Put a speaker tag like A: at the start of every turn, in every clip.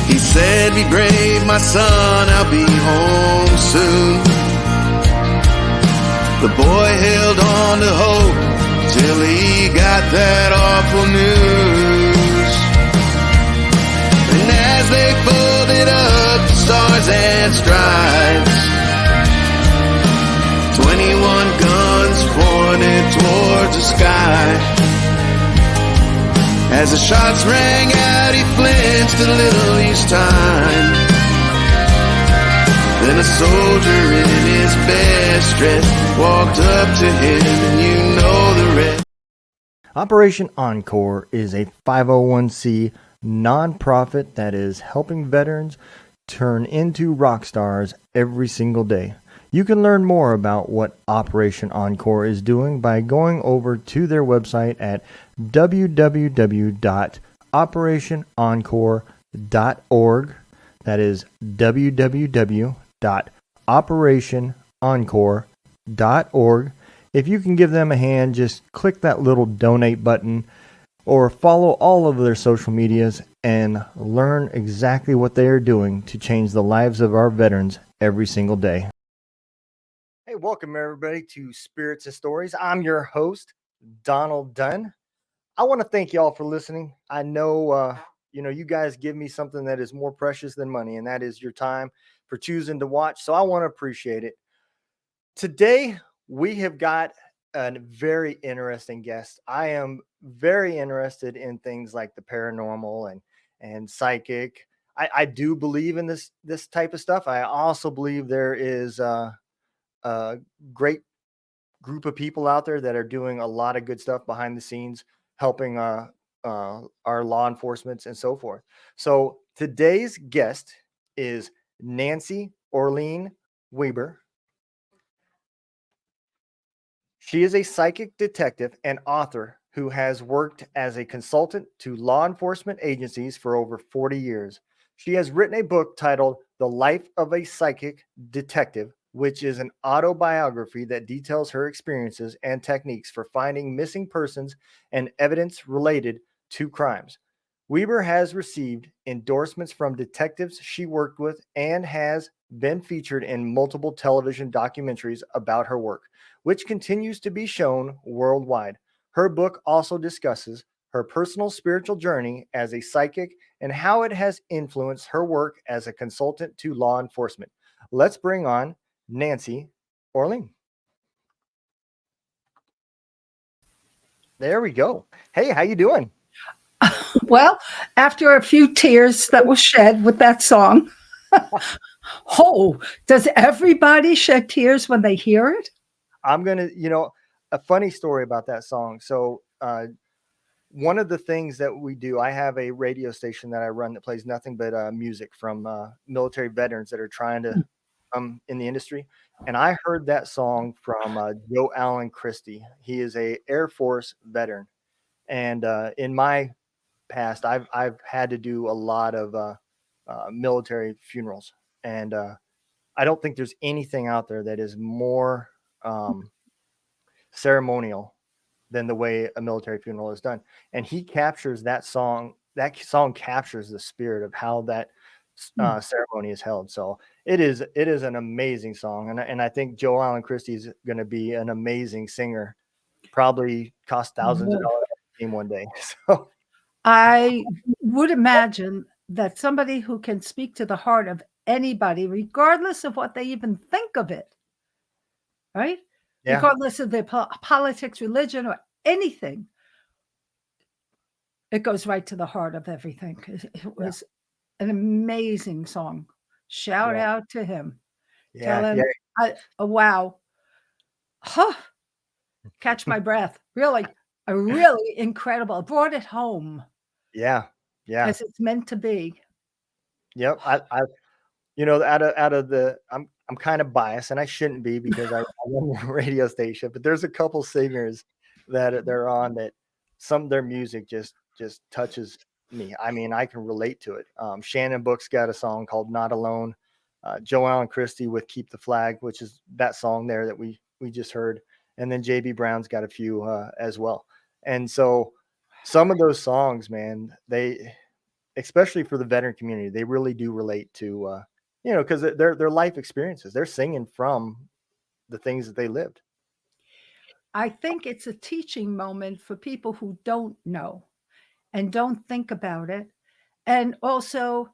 A: He said, be brave, my son, I'll be home soon. The boy held on to hope till he got that awful news. And as they folded up the stars and stripes, 21 guns pointed towards the sky. As the shots rang out, he flinched a little each time. Then a soldier in his best dress walked up to him, and you know the rest.
B: Operation Encore is a 501c nonprofit that is helping veterans turn into rock stars every single day. You can learn more about what Operation Encore is doing by going over to their website at www.operationencore.org. That is www.operationencore.org. If you can give them a hand, just click that little donate button or follow all of their social medias and learn exactly what they are doing to change the lives of our veterans every single day. Hey, welcome everybody to Spirits and Stories. I'm your host, Donald Dunn. I want to thank y'all for listening. I know, you guys give me something that is more precious than money, and that is your time for choosing to watch. So I want to appreciate it. Today, we have got a very interesting guest. I am very interested in things like the paranormal and psychic. I do believe in this type of stuff. I also believe there is a great group of people out there that are doing a lot of good stuff behind the scenes, helping our law enforcement and so forth. So today's guest is Nancy Orlean Weber. She is a psychic detective and author who has worked as a consultant to law enforcement agencies for over 40 years. She has written a book titled The Life of a Psychic Detective, which is an autobiography that details her experiences and techniques for finding missing persons and evidence related to crimes. Weber has received endorsements from detectives she worked with and has been featured in multiple television documentaries about her work, which continues to be shown worldwide. Her book also discusses her personal spiritual journey as a psychic and how it has influenced her work as a consultant to law enforcement. Let's bring on Nancy Orlean. There we go. Hey, how you doing?
C: Well, after a few tears that were shed with that song, does everybody shed tears when they hear it?
B: I'm going to, a funny story about that song. So, one of the things that we do, I have a radio station that I run that plays nothing but music from military veterans that are trying to in the industry. And I heard that song from Joe Allen Christie. He is a Air Force veteran. And in my past, I've had to do a lot of military funerals, and I don't think there's anything out there that is more ceremonial than the way a military funeral is done. And he captures that song. That song captures the spirit of how that ceremony is held. So it is an amazing song, and I think Joe Allen Christie is going to be an amazing singer. Probably cost thousands of dollars to team one day. So.
C: I would imagine that somebody who can speak to the heart of anybody, regardless of what they even think of it, right? Yeah. Regardless of their politics, religion, or anything, it goes right to the heart of everything. It was an amazing song. Shout out to him. Tell him, wow. Huh. Catch my breath. Really, really incredible. Brought it home.
B: Yeah.
C: As it's meant to be.
B: Yep. I out of the, I'm kind of biased, and I shouldn't be because I run a radio station, but there's a couple singers that they're on that some of their music just touches me. I mean, I can relate to it. Shannon Book's got a song called Not Alone. Joe Allen Christie with Keep the Flag, which is that song there that we just heard. And then JB Brown's got a few as well. And so some of those songs, man, especially for the veteran community. They really do relate to, because their life experiences. They're singing from the things that they lived.
C: I think it's a teaching moment for people who don't know and don't think about it. And also,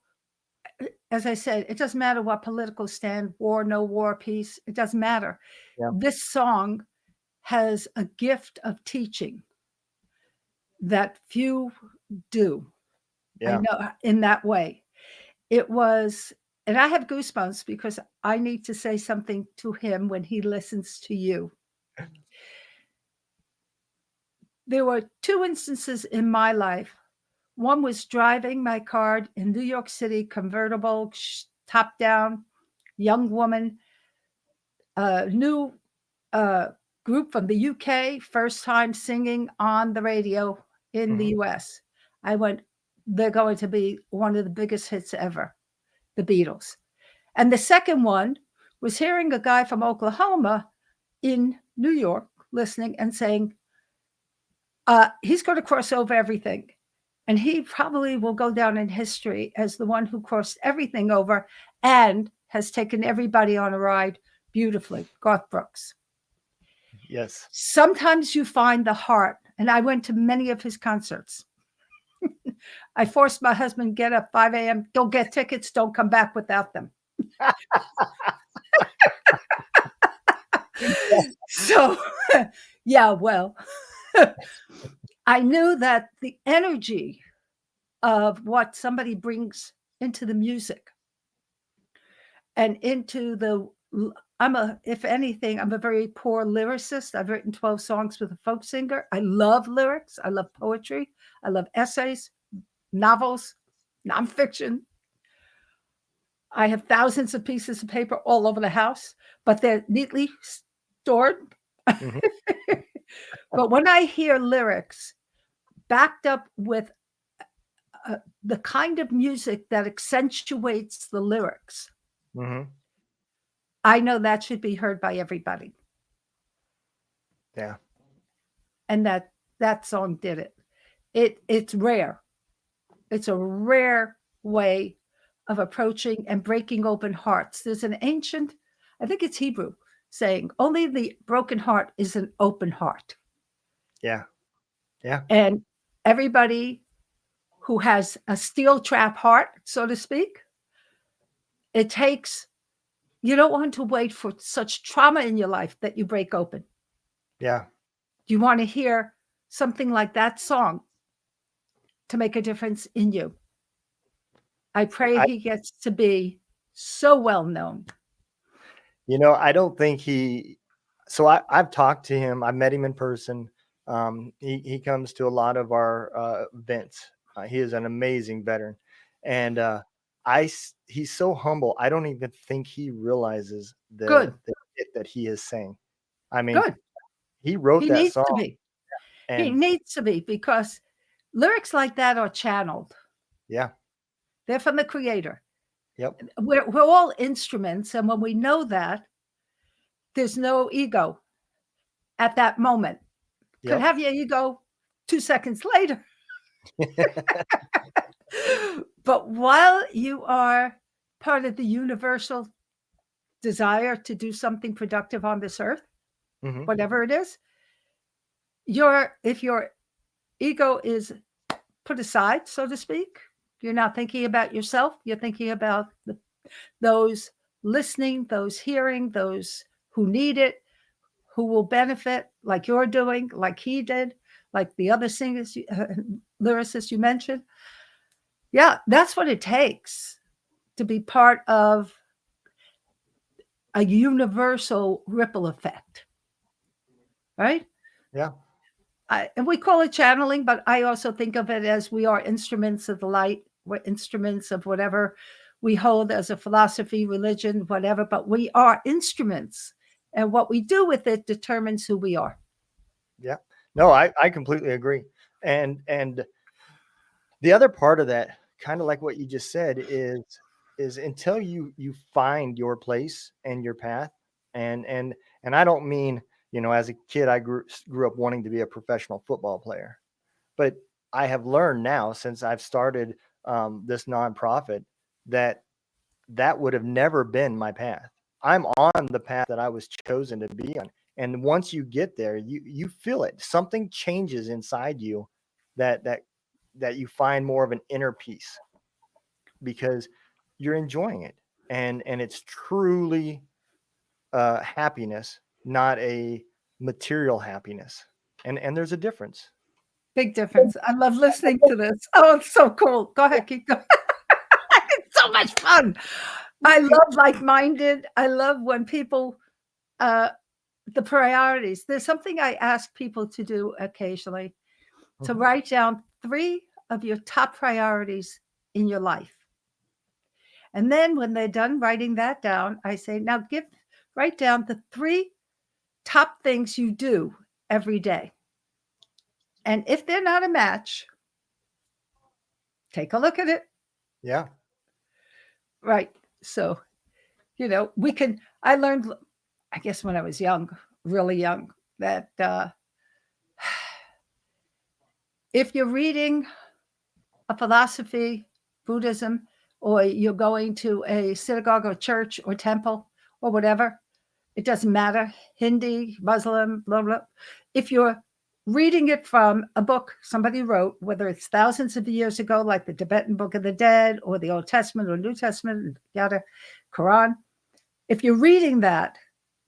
C: as I said, it doesn't matter what political stand, war, no war, peace, it doesn't matter.
B: Yeah.
C: This song has a gift of teaching that few do. I
B: Yeah.
C: know in that way. It was, and I have goosebumps because I need to say something to him when he listens to you. There were two instances in my life. One was driving my car in New York City, convertible, top down, young woman, new group from the UK, first time singing on the radio in the US. I went, they're going to be one of the biggest hits ever, the Beatles. And the second one was hearing a guy from Oklahoma in New York listening and saying, he's going to cross over everything. And he probably will go down in history as the one who crossed everything over and has taken everybody on a ride beautifully. Garth Brooks.
B: Yes.
C: Sometimes you find the heart. And I went to many of his concerts. I forced my husband get up 5 a.m. Don't get tickets. Don't come back without them. So, yeah, well, I knew that the energy of what somebody brings into the music and into the, if anything, I'm a very poor lyricist. I've written 12 songs with a folk singer. I love lyrics. I love poetry. I love essays, novels, nonfiction. I have thousands of pieces of paper all over the house, but they're neatly stored.
B: Mm-hmm.
C: But when I hear lyrics backed up with the kind of music that accentuates the lyrics,
B: Mm-hmm.
C: I know that should be heard by everybody.
B: Yeah.
C: And that song did it. It's rare. It's a rare way of approaching and breaking open hearts. There's an ancient, I think it's Hebrew, saying only the broken heart is an open heart.
B: Yeah. Yeah.
C: And everybody who has a steel trap heart, so to speak, it takes, you don't want to wait for such trauma in your life that you break open.
B: Yeah.
C: You want to hear something like that song to make a difference in you. I pray he gets to be so well known.
B: I don't think I've talked to him. I've met him in person. He comes to a lot of our events. He is an amazing veteran. And he's so humble. I don't even think he realizes the hit that he is saying. I mean,
C: Good.
B: He wrote
C: He
B: that
C: needs
B: song.
C: to be. He
B: And
C: needs to be, because lyrics like that are channeled.
B: yeah.
C: They're from the creator.
B: Yep.
C: We're all instruments. And when we know that, there's no ego at that moment. Could have your ego 2 seconds later. But while you are part of the universal desire to do something productive on this earth, whatever it is, if your ego is put aside, so to speak, you're not thinking about yourself. You're thinking about those listening, those hearing, those who need it, who will benefit, like you're doing, like he did, like the other singers, lyricists you mentioned. Yeah, that's what it takes to be part of a universal ripple effect, right?
B: Yeah.
C: And we call it channeling, but I also think of it as we are instruments of the light. We're instruments of whatever we hold as a philosophy, religion, whatever, but we are instruments. And what we do with it determines who we are.
B: Yeah. No, I completely agree. And the other part of that, kind of like what you just said, is until you find your place and your path, and I don't mean, as a kid I grew up wanting to be a professional football player, but I have learned now, since I've started this nonprofit, that would have never been my path. I'm on the path that I was chosen to be on. And once you get there, you feel it. Something changes inside you that that that you find more of an inner peace because you're enjoying it. And it's truly happiness, not a material happiness. And there's a difference.
C: Big difference. I love listening to this. Oh, it's so cool. Go ahead, keep going. It's so much fun. I love like-minded. I love when people, the priorities. There's something I ask people to do occasionally, to write down 3 of your top priorities in your life. And then when they're done writing that down, I say, now write down the 3 top things you do every day. And if they're not a match, take a look at it.
B: Yeah.
C: Right. So, I learned, I guess when I was young, really young, that if you're reading a philosophy, Buddhism, or you're going to a synagogue or church or temple or whatever, it doesn't matter, Hindi, Muslim, blah, blah. If you're reading it from a book somebody wrote, whether it's thousands of years ago, like the Tibetan Book of the Dead or the Old Testament or New Testament, yada, Quran, if you're reading that,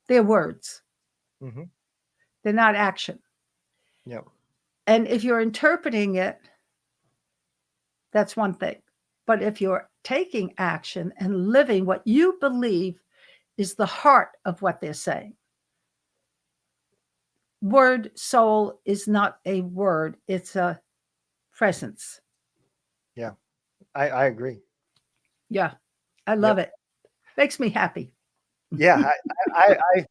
C: they're words.
B: Mm-hmm.
C: They're not action.
B: Yep.
C: And if you're interpreting it, that's one thing. But if you're taking action and living what you believe is the heart of what they're saying, word soul is not a word, it's a presence.
B: Yeah, I agree.
C: Yeah, I love it. Makes me happy.
B: Yeah, I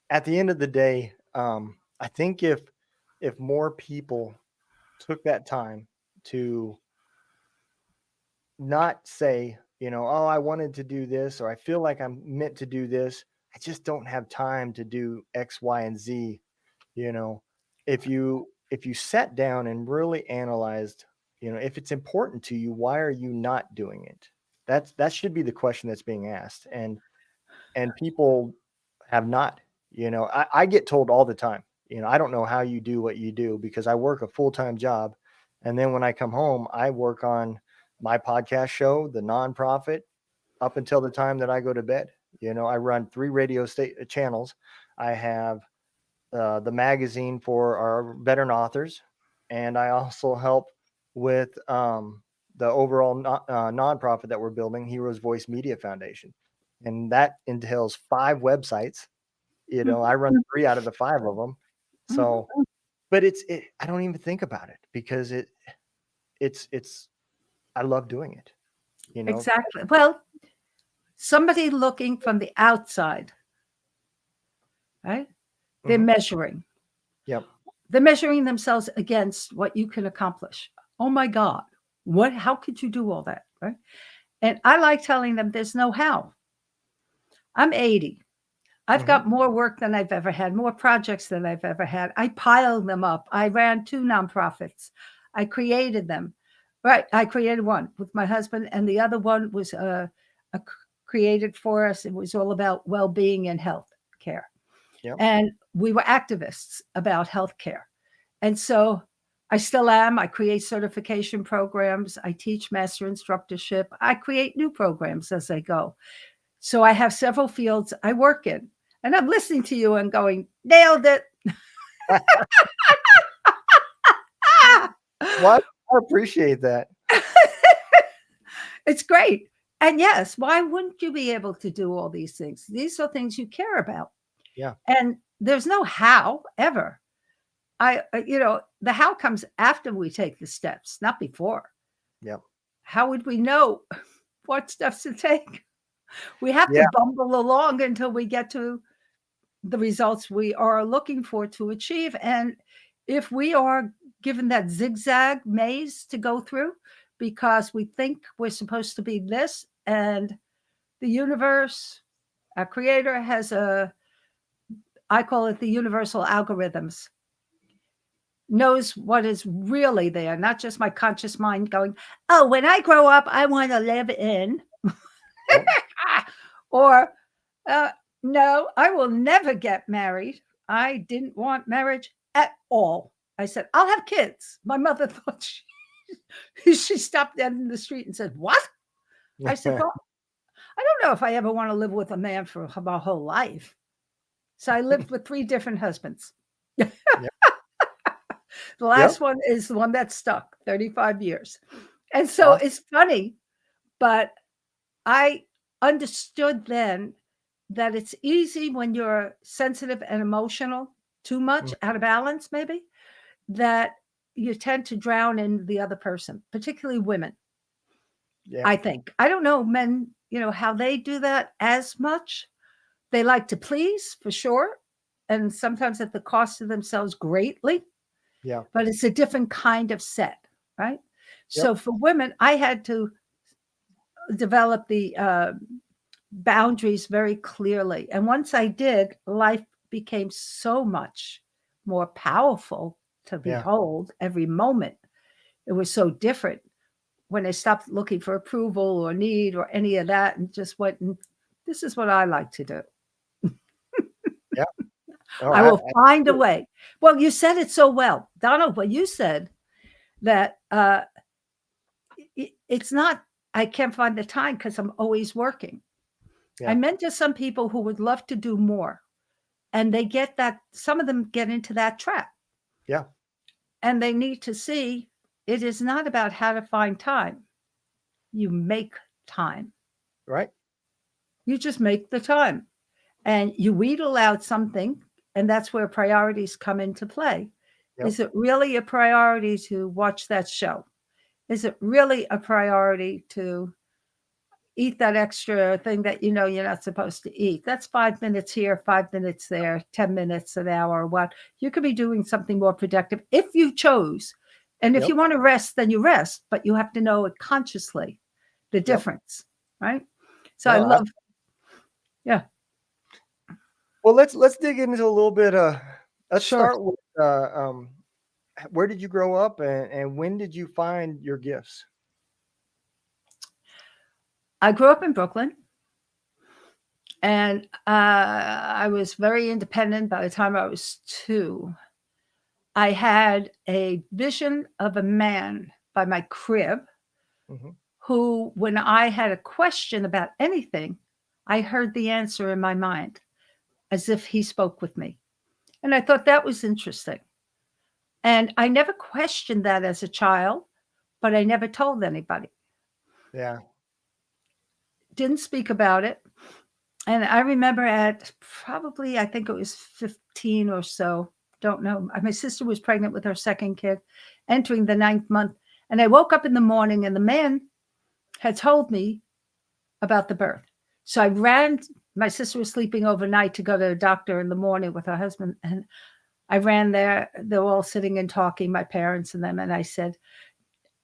B: at the end of the day, I think if more people took that time to not say, oh, I wanted to do this, or I feel like I'm meant to do this, I just don't have time to do X, Y, and Z. If you sat down and really analyzed, if it's important to you, why are you not doing it? That should be the question that's being asked. And people have not. I get told all the time, I don't know how you do what you do because I work a full-time job. And then when I come home, I work on my podcast show, the nonprofit, up until the time that I go to bed. I run 3 radio channels. I have the magazine for our veteran authors. And I also help with the overall nonprofit that we're building, Heroes Voice Media Foundation. And that entails 5 websites. I run 3 out of the 5 of them. So, but I don't even think about it because it's I love doing it.
C: Exactly. Well, somebody looking from the outside, right? They're measuring.
B: Yep.
C: They're measuring themselves against what you can accomplish. Oh my God, how could you do all that, right? And I like telling them there's no how. I'm 80. I've got more work than I've ever had, more projects than I've ever had. I piled them up. I ran 2 nonprofits. I created them. Right. I created one with my husband, and the other one was created for us. It was all about well-being and health care.
B: Yep.
C: And we were activists about healthcare. And so I still am. I create certification programs. I teach master instructorship. I create new programs as I go. So I have several fields I work in. And I'm listening to you and going, nailed it.
B: What? I appreciate that.
C: It's great. And yes, why wouldn't you be able to do all these things? These are things you care about.
B: Yeah.
C: And there's no how ever. The how comes after we take the steps, not before.
B: Yep.
C: How would we know what steps to take? We have to bumble along until we get to the results we are looking for to achieve. And if we are given that zigzag maze to go through because we think we're supposed to be this, and the universe, our creator, has I call it the universal algorithms. knows what is really there, not just my conscious mind going, oh, when I grow up, I want to live in,
B: Yep.
C: or no, I will never get married. I didn't want marriage at all. I said, I'll have kids. My mother thought she stopped dead in the street and said, what? I said, well, I don't know if I ever want to live with a man for my whole life. So I lived with 3 different husbands.
B: Yep.
C: The last one is the one that stuck 35 years. And so it's funny, but I understood then that it's easy when you're sensitive and emotional, too much, out of balance, maybe, that you tend to drown in the other person, particularly women.
B: Yeah.
C: I think. I don't know men, how they do that as much. They like to please, for sure, and sometimes at the cost of themselves greatly.
B: Yeah.
C: But it's a different kind of set, right?
B: Yep.
C: So for women, I had to develop the boundaries very clearly. And once I did, life became so much more powerful to behold every moment. It was so different when I stopped looking for approval or need or any of that and just went, and this is what I like to do.
B: Yeah. Oh,
C: I will find a way. Well, you said it so well, Donald. Well, you said that it's not, I can't find the time because I'm always working.
B: Yeah.
C: I meant to some people who would love to do more, and they get that, some of them get into that trap.
B: Yeah.
C: And they need to see it is not about how to find time. You make time.
B: Right.
C: You just make the time. And you wheedle out something, and that's where priorities come into play.
B: Yep.
C: Is it really a priority to watch that show? Is it really a priority to eat that extra thing that you're not supposed to eat? That's 5 minutes here, 5 minutes there, 10 minutes, an hour, what? You could be doing something more productive if you chose. And if you want to rest, then you rest, but you have to know it consciously, the difference, right? So I love, yeah.
B: Well, let's dig into a little bit. Let's
C: Sure.
B: start with where did you grow up, and when did you find your gifts?
C: I grew up in Brooklyn, and I was very independent by the time I was 2. I had a vision of a man by my crib who, when I had a question about anything, I heard the answer in my mind as if he spoke with me. And I thought that was interesting. And I never questioned that as a child, but I never told anybody.
B: Yeah.
C: Didn't speak about it. And I remember at probably, I think it was 15 or so, don't know. My sister was pregnant with her second kid, entering the 9th month. And I woke up in the morning and the man had told me about the birth. So I ran. My sister was sleeping overnight to go to the doctor in the morning with her husband. And I ran there. They were all sitting and talking, my parents and them. And I said,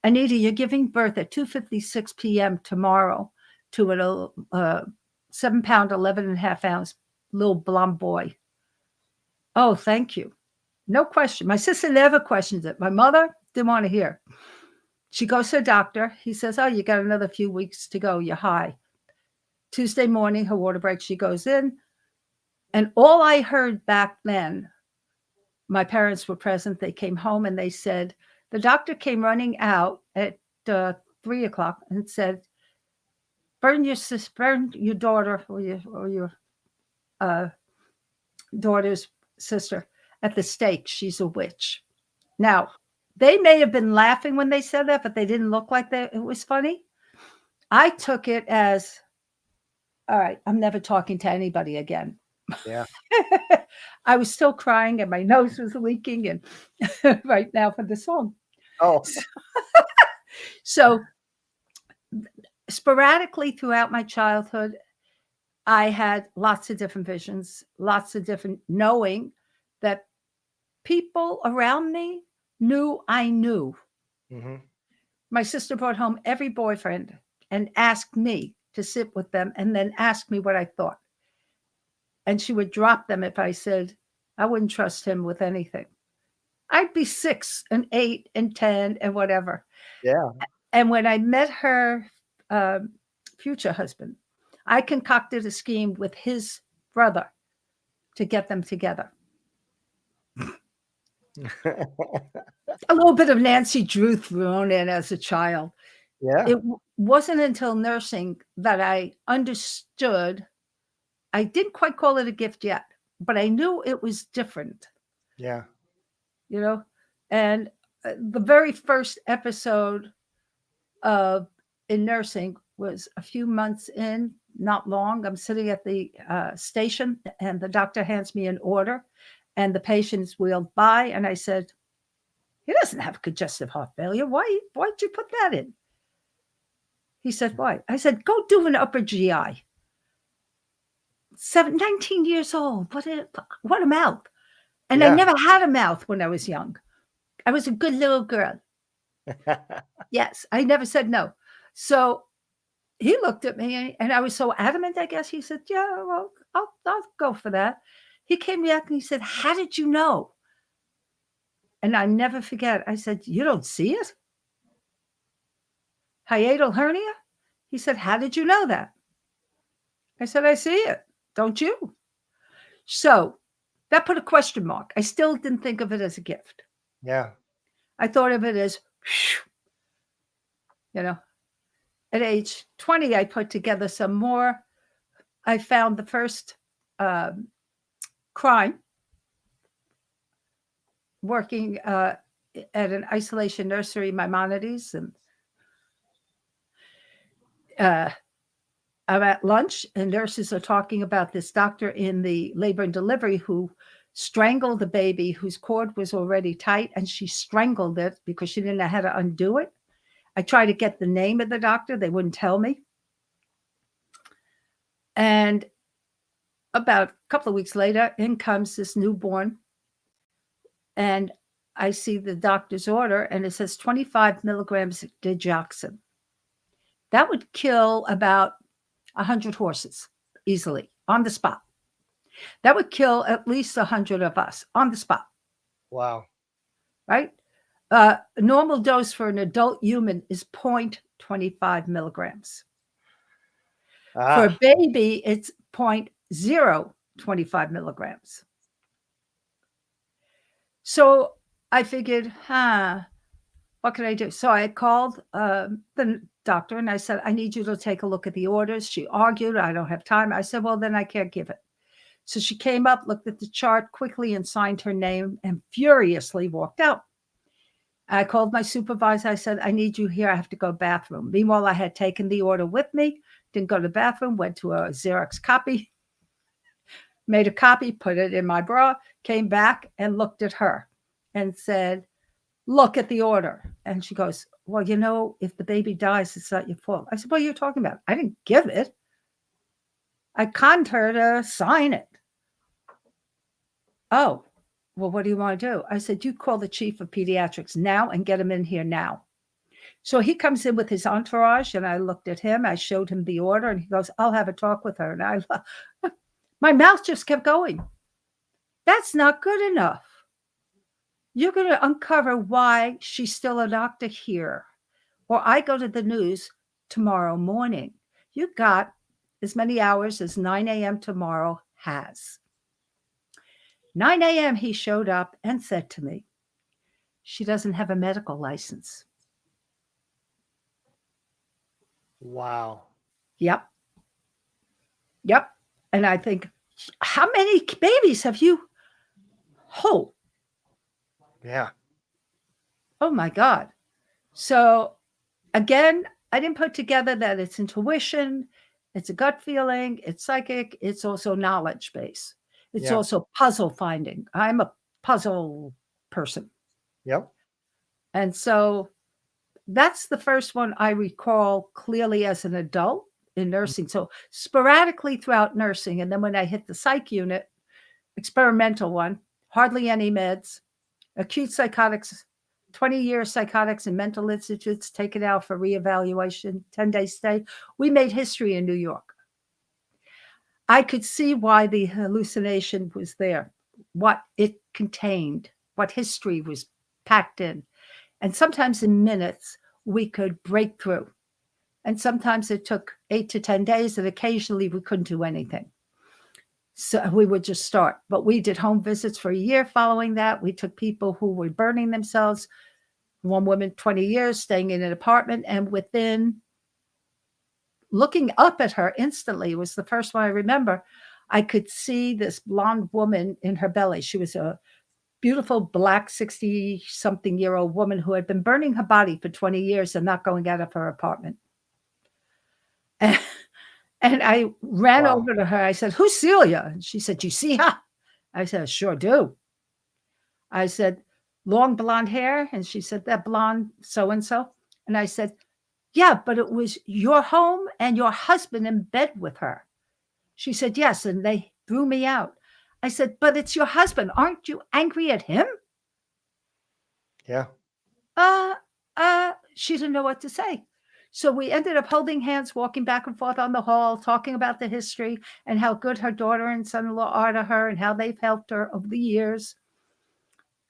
C: Anita, you're giving birth at 2:56 p.m. tomorrow to a 7-pound, 11.5-ounce little blonde boy. Oh, thank you. No question. My sister never questions it. My mother didn't want to hear. She goes to the doctor. He says, oh, you got another few weeks to go. You're high. Tuesday morning, her water break, she goes in. And all I heard back then, my parents were present. They came home and they said, the doctor came running out at 3 o'clock and said, burn your daughter or your daughter's sister at the stake. She's a witch. Now, they may have been laughing when they said that, but they didn't look like that. It was funny. I took it as, all right, I'm never talking to anybody again.
B: Yeah.
C: I was still crying and my nose was leaking, and right now for the song.
B: Oh.
C: So sporadically throughout my childhood, I had lots of different visions, lots of different knowing that people around me knew I knew. My sister brought home every boyfriend and asked me to sit with them and then asked me what I thought. And she would drop them if I said, I wouldn't trust him with anything. I'd be 6 and 8 and 10 and whatever.
B: Yeah.
C: And when I met her future husband, I concocted a scheme with his brother to get them together. A little bit of Nancy Drew thrown in as a child.
B: Yeah.
C: It wasn't until nursing that I understood. I didn't quite call it a gift yet, but I knew it was different.
B: Yeah.
C: You know, and the very first episode of in nursing was a few months in, not long. I'm sitting at the station, and the doctor hands me an order, and the patient's wheeled by, and I said, "He doesn't have congestive heart failure. Why'd you put that in?" He said, "Why?" I said, "Go do an upper GI." 19 years old. What a mouth. And I never had a mouth when I was young. I was a good little girl. Yes, I never said no. So he looked at me, and I was so adamant, I guess. He said, "Yeah, well, I'll go for that." He came back and he said, "How did you know?" And I never forget. I said, "You don't see it? Hiatal hernia?" He said, "How did you know that?" I said, "I see it. Don't you?" So that put a question mark. I still didn't think of it as a gift.
B: Yeah.
C: I thought of it as, at age 20, I put together some more. I found the first crime working at an isolation nursery, Maimonides. And I'm at lunch, and nurses are talking about this doctor in the labor and delivery who strangled the baby whose cord was already tight, and she strangled it because she didn't know how to undo it. I tried to get the name of the doctor. They wouldn't tell me. And about a couple of weeks later, in comes this newborn. And I see the doctor's order, and it says 25 milligrams of digoxin. That would kill about 100 horses easily on the spot. That would kill at least 100 of us on the spot.
B: Wow.
C: Right? A normal dose for an adult human is 0.25 milligrams. For a baby, it's 0.025 milligrams. So I figured, what can I do? So I called the doctor, and I said, "I need you to take a look at the orders." She argued, "I don't have time." I said, "Well, then I can't give it." So she came up, looked at the chart quickly, and signed her name, and furiously walked out. I called my supervisor. I said, "I need you here. I have to go to the bathroom." Meanwhile, I had taken the order with me, didn't go to the bathroom, went to a Xerox copy, made a copy, put it in my bra, came back and looked at her and said, "Look at the order." And she goes, "Well, if the baby dies, it's not your fault." I said, "What are you talking about? I didn't give it. I conned her to sign it." "Oh, well, what do you want to do?" I said, "You call the chief of pediatrics now and get him in here now." So he comes in with his entourage, and I looked at him. I showed him the order, and he goes, "I'll have a talk with her." And my mouth just kept going. That's not good enough. You're going to uncover why she's still a doctor here, or I go to the news tomorrow morning. You got as many hours as 9 a.m. tomorrow has. 9 a.m. he showed up and said to me, "She doesn't have a medical license."
B: Wow.
C: Yep. And I think, how many babies have you? Oh.
B: Yeah.
C: Oh my God. So again, I didn't put together that it's intuition, it's a gut feeling, it's psychic, it's also knowledge base. It's also puzzle finding. I'm a puzzle person.
B: Yep.
C: And so that's the first one I recall clearly as an adult in nursing. So sporadically throughout nursing. And then when I hit the psych unit, experimental one, hardly any meds, acute psychotics, 20-year psychotics and mental institutes taken out for reevaluation, 10-day stay. We made history in New York. I could see why the hallucination was there, what it contained. what history was packed in. And sometimes in minutes, we could break through. And sometimes it took 8 to 10 days, and occasionally we couldn't do anything. So we would just start. But we did home visits for a year following that. We took people who were burning themselves. One woman, 20 years, staying in an apartment. And within looking up at her instantly, was the first one I remember, I could see this blonde woman in her belly. She was a beautiful black 60-something-year-old woman who had been burning her body for 20 years and not going out of her apartment. And I ran over to her. I said, "Who's Celia?" And she said, "You see her?" I said, "Sure do." I said, "Long blonde hair?" And she said, "That blonde so-and-so." And I said, "Yeah, but it was your home and your husband in bed with her." She said, "Yes, and they threw me out." I said, "But it's your husband. Aren't you angry at him?"
B: Yeah.
C: She didn't know what to say. So we ended up holding hands, walking back and forth on the hall, talking about the history and how good her daughter and son-in-law are to her and how they've helped her over the years.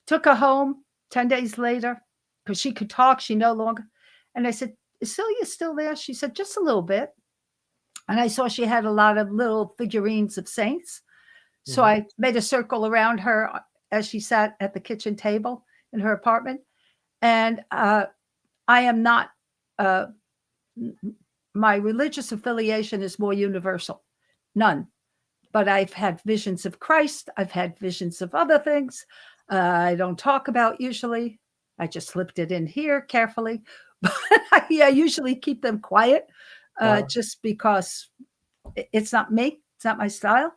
C: Took her home 10 days later because she could talk. She no longer. And I said, "Is Celia still there?" She said, "Just a little bit." And I saw she had a lot of little figurines of saints. So I made a circle around her as she sat at the kitchen table in her apartment. And I am not, my religious affiliation is more universal. None. But I've had visions of Christ. I've had visions of other things I don't talk about usually. I just slipped it in here carefully. But I usually keep them quiet just because it's not me. It's not my style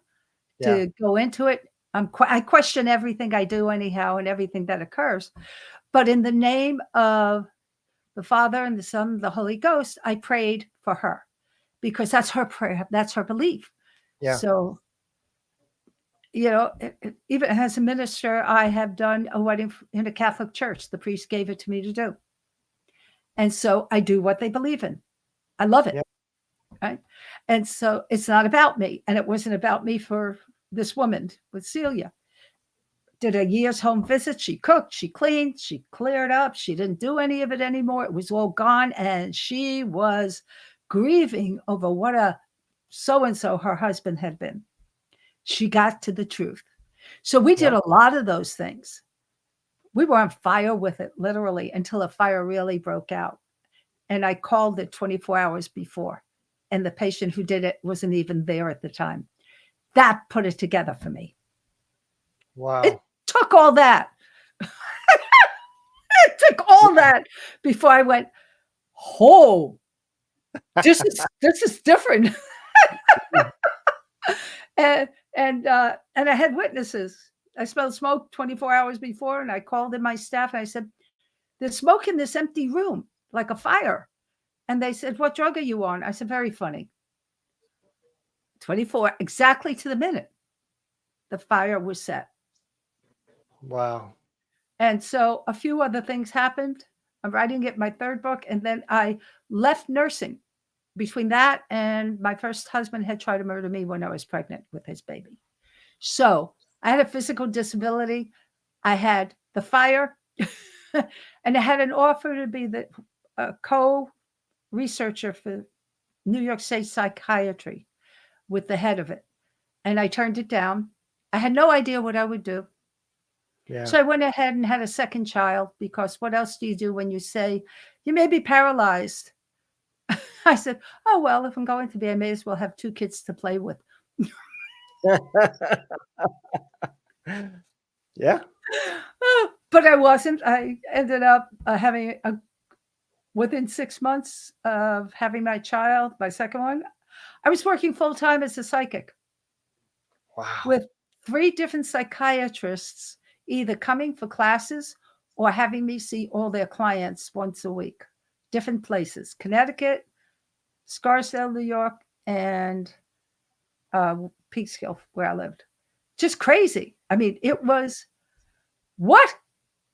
C: to go into it. I question everything I do anyhow and everything that occurs. But in the name of the Father and the Son and the Holy Ghost, I prayed for her because that's her prayer. That's her belief. Yeah. So, even as a minister, I have done a wedding in a Catholic church. The priest gave it to me to do. And so I do what they believe in. I love it. Right. And so it's not about me. And it wasn't about me for this woman with Celia. Did a year's home visit. She cooked, she cleaned, she cleared up. She didn't do any of it anymore. It was all gone. And she was grieving over what a so-and-so her husband had been. She got to the truth. So we did a lot of those things. We were on fire with it, literally, until a fire really broke out. And I called it 24 hours before. And the patient who did it wasn't even there at the time. That put it together for me.
B: Wow.
C: It took all that. It took all that before I went, "Oh, this is different." and I had witnesses. I smelled smoke 24 hours before, and I called in my staff and I said, "There's smoke in this empty room, like a fire." And they said, "What drug are you on?" I said, "Very funny." 24, exactly to the minute, the fire was set.
B: Wow.
C: And so a few other things happened. I'm writing it, my third book, and then I left nursing. Between that and my first husband had tried to murder me when I was pregnant with his baby. So I had a physical disability. I had the fire, and I had an offer to be the co-researcher for New York State psychiatry with the head of it. And I turned it down. I had no idea what I would do. Yeah. So I went ahead and had a second child because what else do you do when you say you may be paralyzed? I said, "Oh, well, if I'm going to be, I may as well have 2 kids to play with."
B: Yeah.
C: But I wasn't. I ended up having within 6 months of having my child, my second one, I was working full time as a psychic. Wow. With 3 different psychiatrists either coming for classes or having me see all their clients once a week. Different places, Connecticut, Scarsdale, New York, and Peekskill, where I lived. Just crazy. I mean, it was, what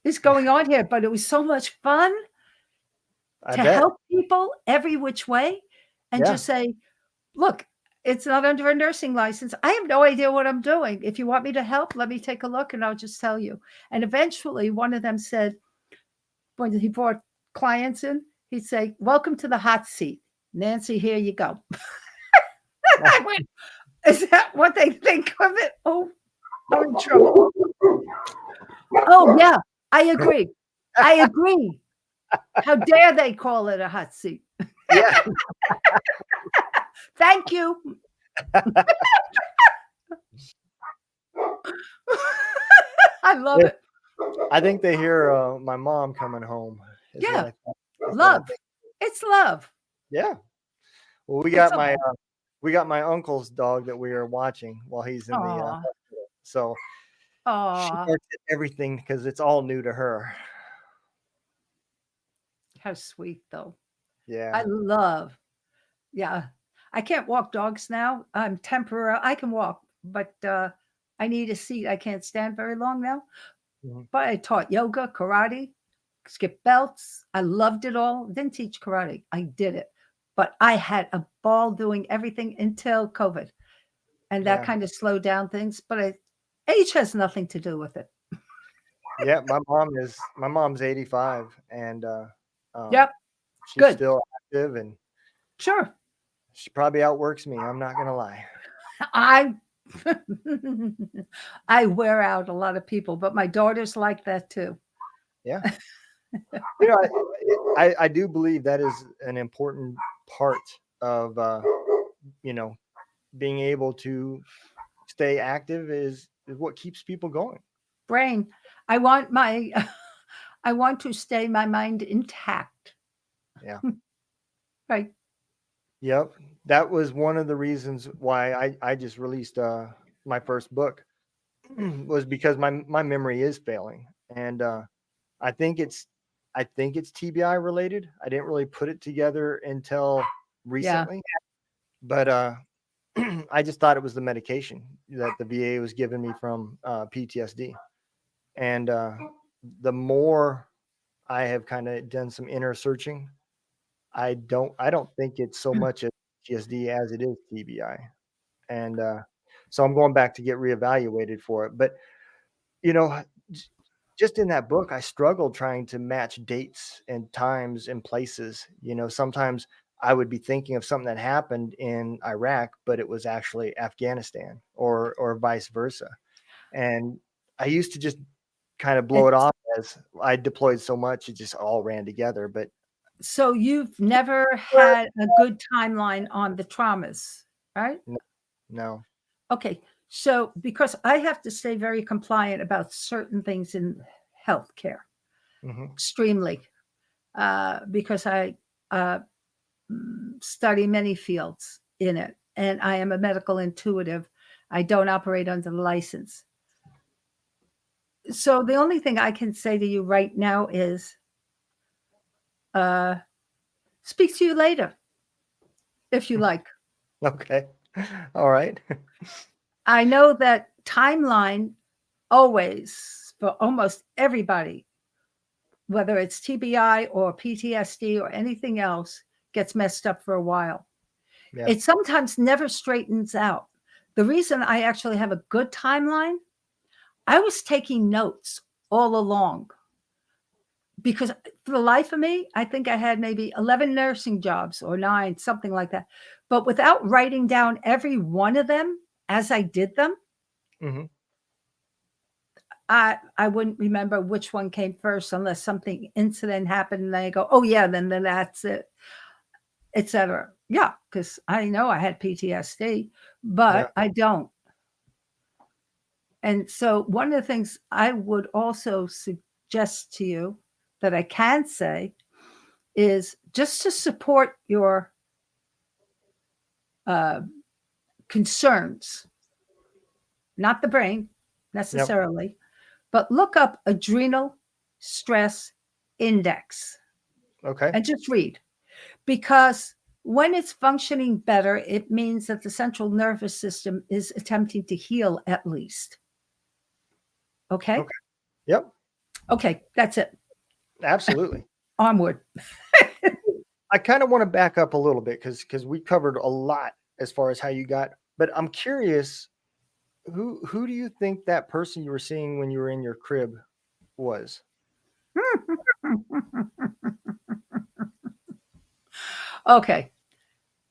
C: is going on here? But it was so much fun to help people every which way and just say, look, It's not under a nursing license. I have no idea what I'm doing. If you want me to help, let me take a look and I'll just tell you. And eventually one of them said, when he brought clients in, he'd say, "Welcome to the hot seat. Nancy, here you go." I went, "Is that what they think of it?" Oh, I'm in trouble. Oh, yeah, I agree. I agree. How dare they call it a hot seat?
B: Yeah.
C: Thank you. I love it.
B: I think they hear my mom coming home.
C: Yeah.
B: What
C: Love. It's love.
B: Yeah. Well, we
C: It's
B: got my uncle's dog that we are watching while he's in the hospital. So she works at everything because it's all new to her.
C: How sweet, though.
B: Yeah.
C: I love. Yeah. I can't walk dogs now. I'm temporary. I can walk, but I need a seat. I can't stand very long now.
B: Mhm.
C: But I taught yoga, karate, skip belts. I loved it all. Didn't teach karate. I did it. But I had a ball doing everything until COVID. And that kind of slowed down things. But age has nothing to do with it.
B: Yeah, my mom's 85 and
C: Yep.
B: she's
C: Good.
B: still active and
C: Sure.
B: she probably outworks me. I'm not gonna lie.
C: I I wear out a lot of people, but my daughter's like that too.
B: Yeah. I do believe that is an important part of being able to stay active is what keeps people going.
C: Brain. I want my I want to stay my mind intact.
B: Yeah.
C: Right.
B: Yep. That was one of the reasons why I just released my first book was because my memory is failing. And I think it's TBI related. I didn't really put it together until
C: Yeah.
B: recently. But I just thought it was the medication that the VA was giving me from PTSD. And the more I have kind of done some inner searching, I don't think it's so much as PTSD as it is TBI. And so I'm going back to get reevaluated for it. But you know, j- just in that book, I struggled trying to match dates and times and places. Sometimes I would be thinking of something that happened in Iraq, but it was actually Afghanistan or vice versa. And I used to just kind of blow it off as I deployed so much, it just all ran together. But
C: So you've never had a good timeline on the traumas, right?
B: no.
C: Okay. So because I have to stay very compliant about certain things in healthcare,
B: Mm-hmm.
C: extremely, because I study many fields in it, and I am a medical intuitive. I don't operate under the license. So the only thing I can say to you right now is speak to you later, if you like.
B: Okay. All right.
C: I know that timeline always, for almost everybody, whether it's TBI or PTSD or anything else, gets messed up for a while.
B: Yeah.
C: It sometimes never straightens out. The reason I actually have a good timeline, I was taking notes all along because for the life of me, I think I had maybe 11 nursing jobs or 9, something like that. But without writing down every one of them as I did them,
B: Mm-hmm.
C: I wouldn't remember which one came first unless something incident happened and they go, oh yeah, then that's it, etc. Yeah, because I know I had PTSD, but I don't. And so one of the things I would also suggest to you that I can say is just to support your concerns, not the brain necessarily, but look up adrenal stress index
B: Okay.
C: and just read. Because when it's functioning better, it means that the central nervous system is attempting to heal at least. Okay?
B: Yep.
C: Okay, that's it.
B: Absolutely.
C: Onward.
B: I kind of want to back up a little bit because we covered a lot as far as how you got. But I'm curious, who do you think that person you were seeing when you were in your crib was?
C: Okay.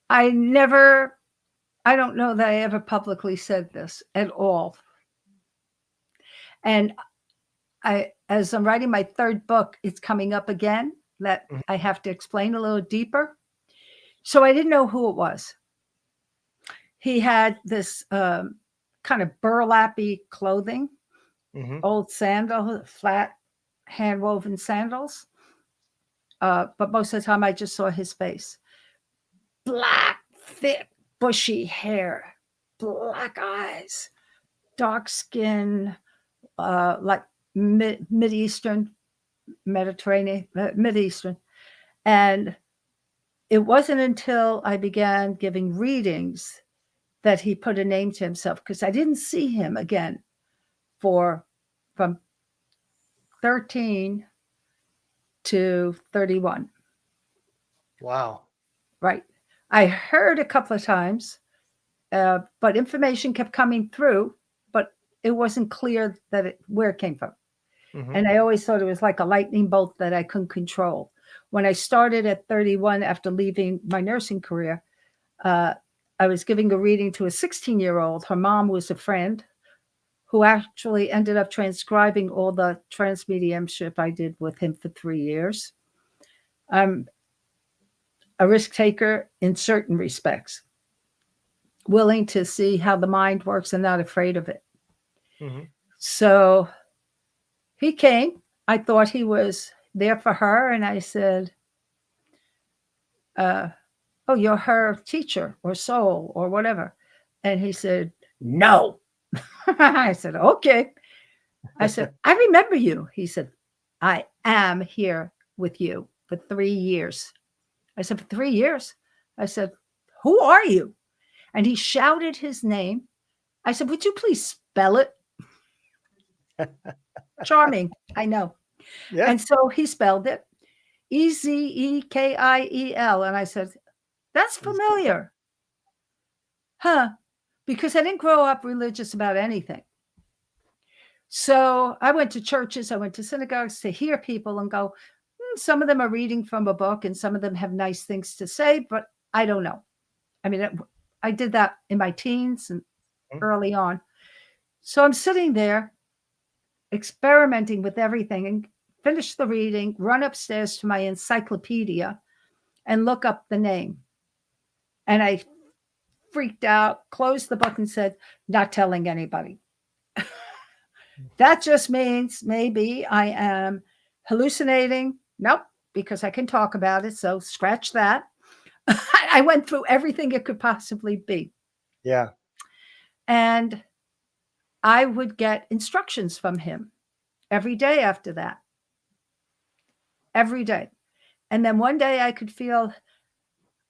C: I don't know that I ever publicly said this at all. And as I'm writing my third book, it's coming up again that I have to explain a little deeper. So I didn't know who it was. He had this kind of burlappy clothing, old sandal, flat hand-woven sandals. But most of the time I just saw his face. Black, thick, bushy hair, black eyes, dark skin, like Mid-Eastern, Mediterranean, Mid-Eastern. And it wasn't until I began giving readings that he put a name to himself, because I didn't see him again from 13 to 31.
B: Wow.
C: Right. I heard a couple of times, but information kept coming through, but it wasn't clear where it came from. And I always thought it was like a lightning bolt that I couldn't control. When I started at 31, after leaving my nursing career, I was giving a reading to a 16-year-old. Her mom was a friend who actually ended up transcribing all the transmediumship I did with him for 3 years. I'm a risk taker in certain respects, willing to see how the mind works and not afraid of it. So he came. I thought he was there for her. And I said, oh, you're her teacher or soul or whatever. And he said, no. I said, okay. I said, I remember you. He said, I am here with you for 3 years. I said, for 3 years? I said, who are you? And he shouted his name. I said, would you please spell it? Charming, I know. Yeah. And so he spelled it, Ezekiel. And I said, that's familiar. Huh? Because I didn't grow up religious about anything. So I went to churches, I went to synagogues to hear people and go, some of them are reading from a book and some of them have nice things to say, but I don't know. I mean, I did that in my teens and early on. So I'm sitting there experimenting with everything and finish the reading, run upstairs to my encyclopedia and look up the name. And I freaked out, closed the book and said, not telling anybody. That just means maybe I am hallucinating. Nope, because I can talk about it. So scratch that. I went through everything it could possibly be.
B: Yeah.
C: And I would get instructions from him every day after that. Every day. And then one day I could feel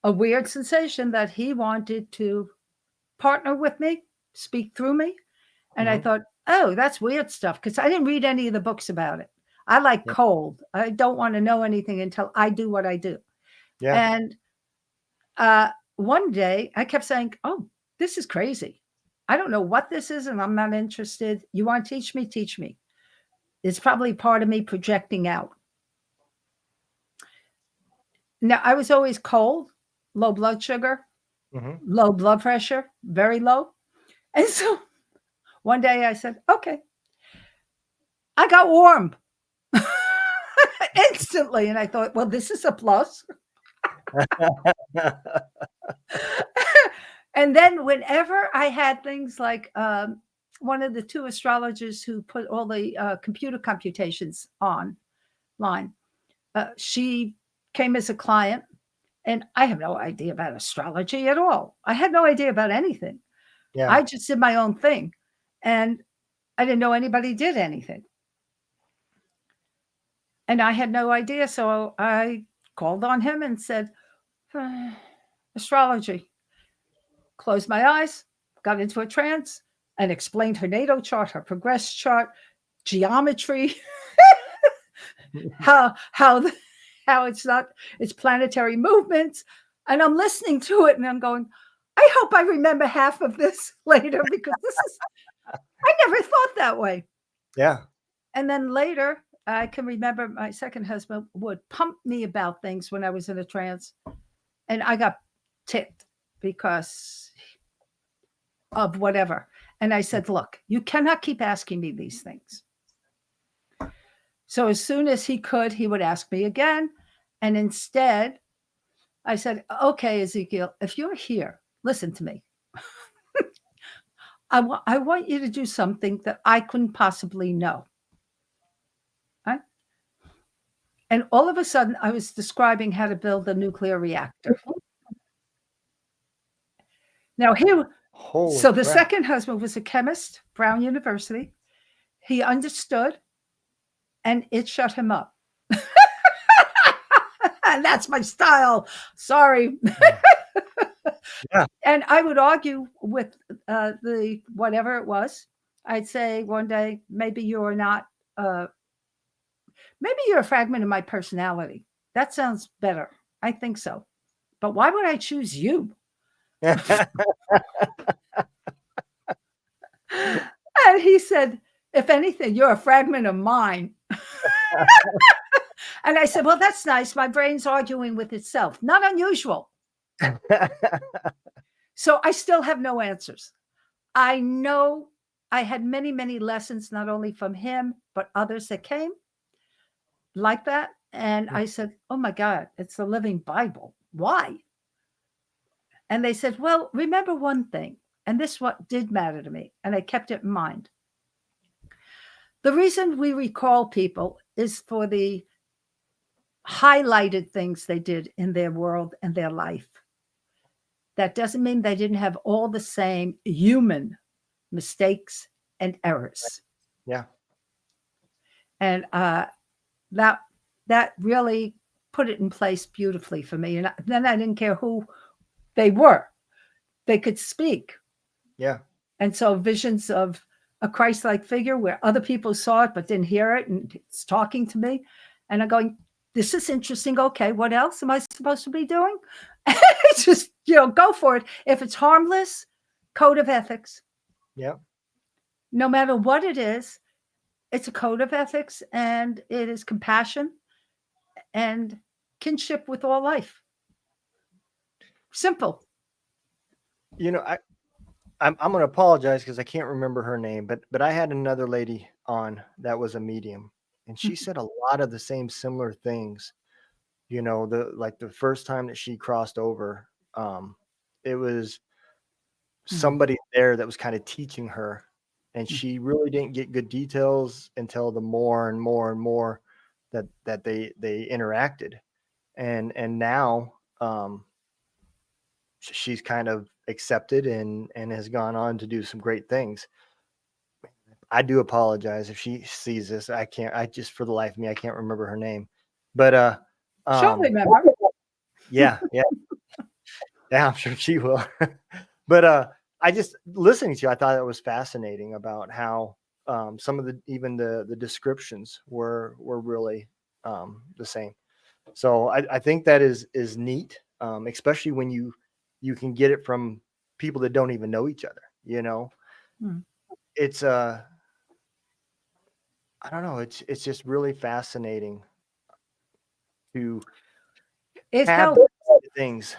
C: a weird sensation that he wanted to partner with me, speak through me. And I thought, oh, that's weird stuff, because I didn't read any of the books about it. I like cold. I don't want to know anything until I do what I do. Yeah. And one day I kept saying, oh, this is crazy. I don't know what this is, and I'm not interested. You want to teach me? Teach me. It's probably part of me projecting out. Now, I was always cold, low blood sugar, low blood pressure, very low. And so one day I said, okay. I got warm instantly. And I thought, well, this is a plus. And then whenever I had things like one of the two astrologers who put all the computer computations online, she came as a client, and I have no idea about astrology at all. I had no idea about anything. Yeah. I just did my own thing, and I didn't know anybody did anything. And I had no idea. So I called on him and said, astrology. Closed my eyes, got into a trance, and explained her natal chart, her progress chart, geometry, how it's planetary movements. And I'm listening to it and I'm going, I hope I remember half of this later because I never thought that way.
B: Yeah.
C: And then later, I can remember my second husband would pump me about things when I was in a trance, and I got ticked because of whatever. And I said, look, you cannot keep asking me these things. So as soon as he could, he would ask me again. And instead, I said, okay, Ezekiel, if you're here, listen to me. I want you to do something that I couldn't possibly know. Right? And all of a sudden, I was describing how to build a nuclear reactor. Now, so the second husband was a chemist, Brown University. He understood, and it shut him up. And that's my style. Sorry.
B: Yeah.
C: And I would argue with the whatever it was. I'd say one day, maybe you're not, maybe you're a fragment of my personality. That sounds better. I think so. But why would I choose you? And he said, if anything, you're a fragment of mine. And I said, well, that's nice. My brain's arguing with itself. Not unusual. So I still have no answers. I know I had many, many lessons, not only from him, but others that came like that. And I said, oh my God, it's the living Bible. Why? And they said, well, remember one thing. And this what did matter to me. And I kept it in mind. The reason we recall people is for the highlighted things they did in their world and their life. That doesn't mean they didn't have all the same human mistakes and errors.
B: Yeah.
C: And that really put it in place beautifully for me. And then I didn't care who they were. They could speak.
B: Yeah.
C: And so visions of a Christ-like figure where other people saw it but didn't hear it, and it's talking to me. And I'm going, this is interesting. Okay, what else am I supposed to be doing? Just, go for it. If it's harmless, code of ethics.
B: Yeah.
C: No matter what it is, it's a code of ethics, and it is compassion and kinship with all life. Simple.
B: I'm going to apologize because I can't remember her name, but I had another lady on that was a medium, and she said a lot of the same similar things. The first time that she crossed over, it was somebody there that was kind of teaching her, and she really didn't get good details until the more and more and more that they interacted, and now she's kind of accepted and has gone on to do some great things. I do apologize if she sees this. I just, for the life of me, I can't remember her name, but
C: she'll remember.
B: Yeah, I'm sure she will. But I just, listening to you, I thought it was fascinating about how some of the descriptions were really the same. So I think that is neat, especially when you can get it from people that don't even know each other. It's I don't know. It's just really fascinating to have things.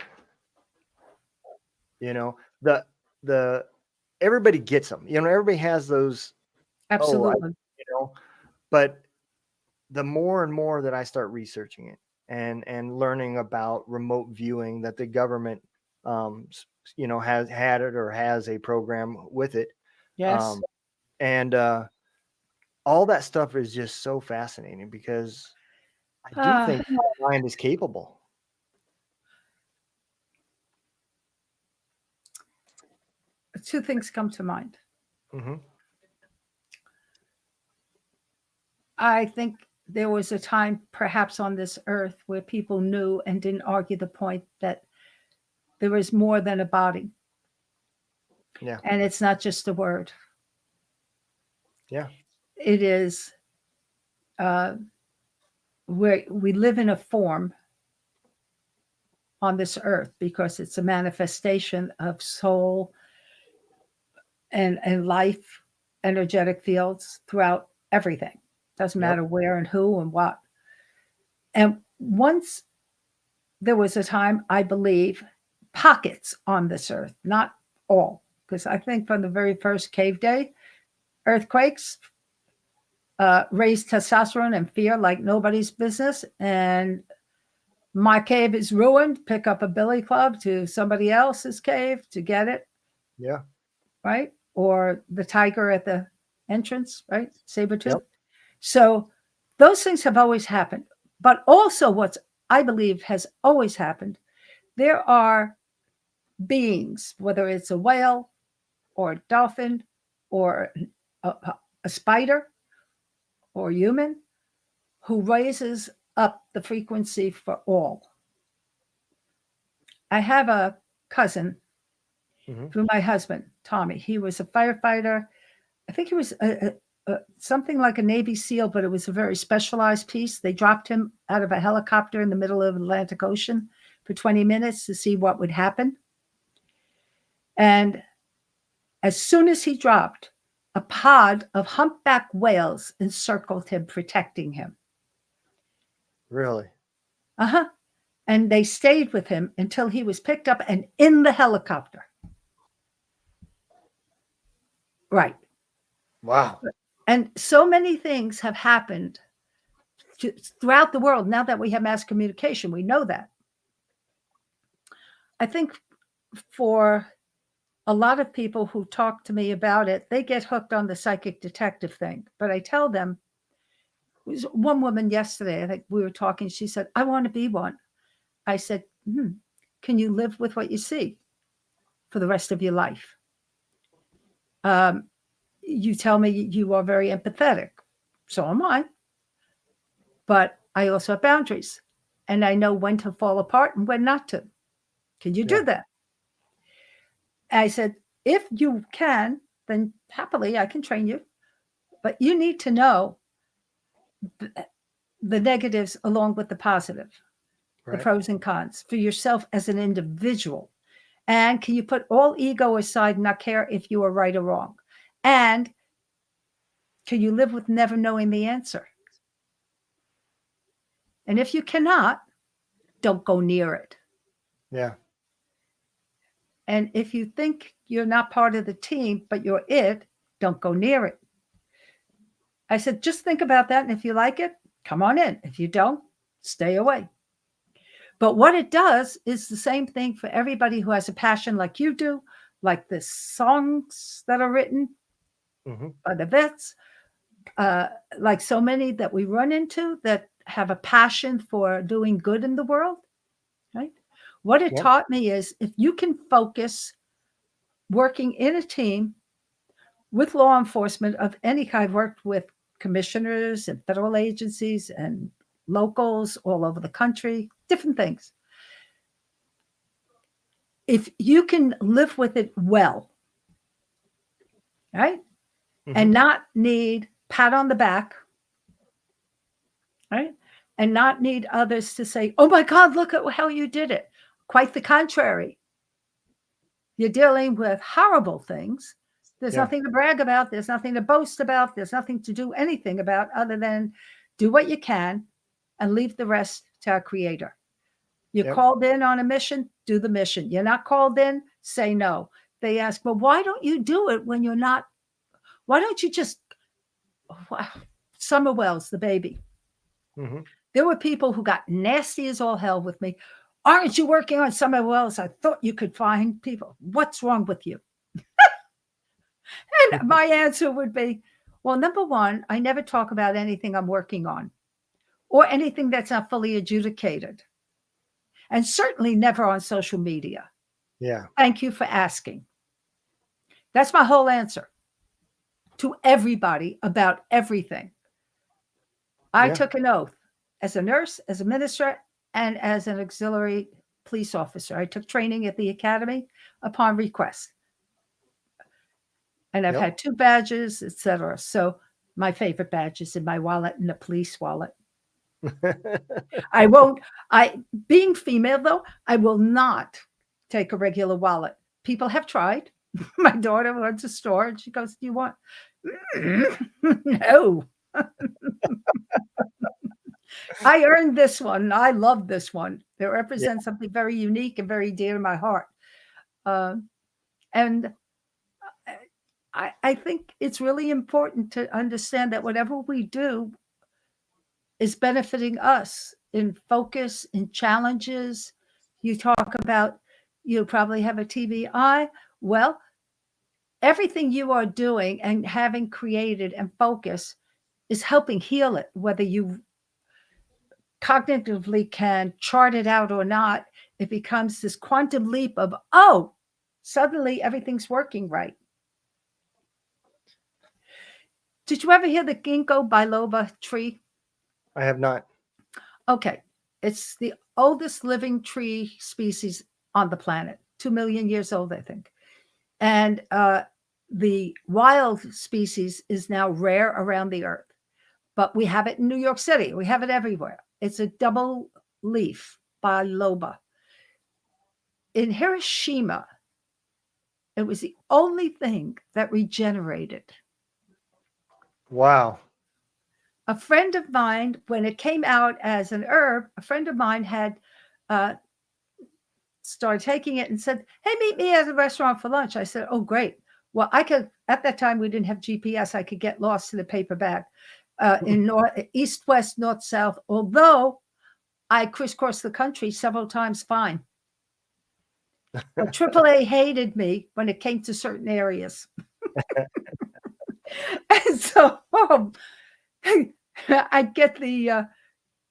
B: The everybody gets them. Everybody has those.
C: Absolutely.
B: But the more and more that I start researching it and learning about remote viewing, that the government, has had it or has a program with it.
C: Yes.
B: And all that stuff is just so fascinating because I do think the mind is capable.
C: Two things come to mind.
B: Mm-hmm.
C: I think there was a time perhaps on this earth where people knew and didn't argue the point that there is more than a body.
B: Yeah.
C: And it's not just a word.
B: Yeah.
C: It is where we live in a form on this earth because it's a manifestation of soul and life, energetic fields throughout everything. Doesn't matter where and who and what. And once there was a time, I believe, pockets on this earth, not all, because I think from the very first cave day, earthquakes raised testosterone and fear like nobody's business. And my cave is ruined. Pick up a billy club to somebody else's cave to get it.
B: Yeah.
C: Right? Or the tiger at the entrance, right? Saber-tooth.
B: Yep.
C: So those things have always happened. But also what's I believe has always happened, there are beings, whether it's a whale or a dolphin or a spider or a human, who raises up the frequency for all. I have a cousin through my husband, Tommy. He was a firefighter. I think he was something like a Navy SEAL, but it was a very specialized piece. They dropped him out of a helicopter in the middle of the Atlantic Ocean for 20 minutes to see what would happen. And as soon as he dropped, a pod of humpback whales encircled him, protecting him.
B: Really?
C: Uh-huh. And they stayed with him until he was picked up and in the helicopter. Right.
B: Wow.
C: And so many things have happened throughout the world. Now that we have mass communication, we know that. I think for a lot of people who talk to me about it, they get hooked on the psychic detective thing. But I tell them, was one woman yesterday, I think we were talking, she said, I want to be one. I said, can you live with what you see for the rest of your life? You tell me you are very empathetic. So am I. But I also have boundaries. And I know when to fall apart and when not to. Can you do that? I said, if you can, then happily I can train you. But you need to know the negatives along with the positive, the pros and cons for yourself as an individual. And can you put all ego aside and not care if you are right or wrong? And can you live with never knowing the answer? And if you cannot, don't go near it.
B: Yeah.
C: And if you think you're not part of the team, but you're it, don't go near it. I said, just think about that. And if you like it, come on in. If you don't, stay away. But what it does is the same thing for everybody who has a passion like you do, like the songs that are written by the vets, like so many that we run into that have a passion for doing good in the world, right? What it taught me is if you can focus working in a team with law enforcement of any kind, I've worked with commissioners and federal agencies and locals all over the country, different things. If you can live with it well, right? And not need pat on the back, right? And not need others to say, oh my God, look at how you did it. Quite the contrary. You're dealing with horrible things. There's nothing to brag about. There's nothing to boast about. There's nothing to do anything about other than do what you can and leave the rest to our Creator. You're called in on a mission, do the mission. You're not called in, say no. They ask, well, why don't you do it when you're not? Why don't you just, Summer Wells, the baby. There were people who got nasty as all hell with me. Aren't you working on Summer Wells? I thought you could find people. What's wrong with you? And my answer would be, well, number one, I never talk about anything I'm working on or anything that's not fully adjudicated. And certainly never on social media.
B: Yeah.
C: Thank you for asking. That's my whole answer to everybody about everything. I took an oath as a nurse, as a minister, and as an auxiliary police officer. I took training at the academy upon request. And I've had 2 badges, etc. So my favorite badge is in my wallet, in the police wallet. I won't. Being female though, I will not take a regular wallet. People have tried. My daughter runs a store and she goes, "Do you want?" No. I earned this one. I love this one. It
B: Yeah.
C: represents something very unique and very dear to my heart. And I think it's really important to understand that whatever we do is benefiting us in focus, in challenges. You talk about you probably have a TBI. Well, everything you are doing and having created and focus is helping heal it, whether you cognitively can chart it out or not. It becomes this quantum leap of, oh, suddenly everything's working right. Did you ever hear the ginkgo biloba tree?
B: I have not.
C: Okay. It's the oldest living tree species on the planet, 2 million years old, I think. And the wild species is now rare around the earth, but we have it in New York City. We have it everywhere. It's a double leaf biloba. In Hiroshima, it was the only thing that regenerated.
B: Wow.
C: A friend of mine, when it came out as an herb, a friend of mine had started taking it and said, "Hey, meet me at a restaurant for lunch." I said, "Oh, great." Well, I could, at that time, we didn't have GPS. I could get lost in a paper bag in east, west, north, south, although I crisscrossed the country several times fine. But AAA hated me when it came to certain areas. And so I get the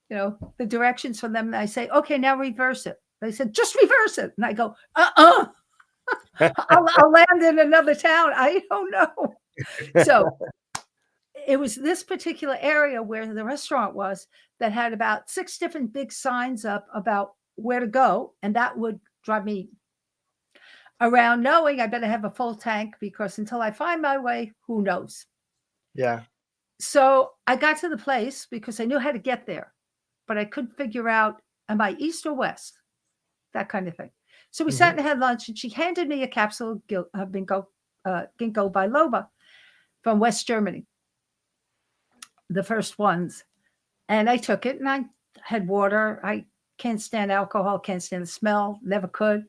C: the directions from them. And I say, "Okay, now reverse it." They said, "Just reverse it." And I go, I'll land in another town. I don't know. So it was this particular area where the restaurant was that had about 6 different big signs up about where to go. And that would drive me around knowing I better have a full tank because until I find my way, who knows?
B: Yeah.
C: So I got to the place because I knew how to get there, but I couldn't figure out, am I east or west? That kind of thing. So we sat and had lunch, and she handed me a capsule of ginkgo biloba from West Germany, the first ones. And I took it, and I had water. I can't stand alcohol, can't stand the smell, never could.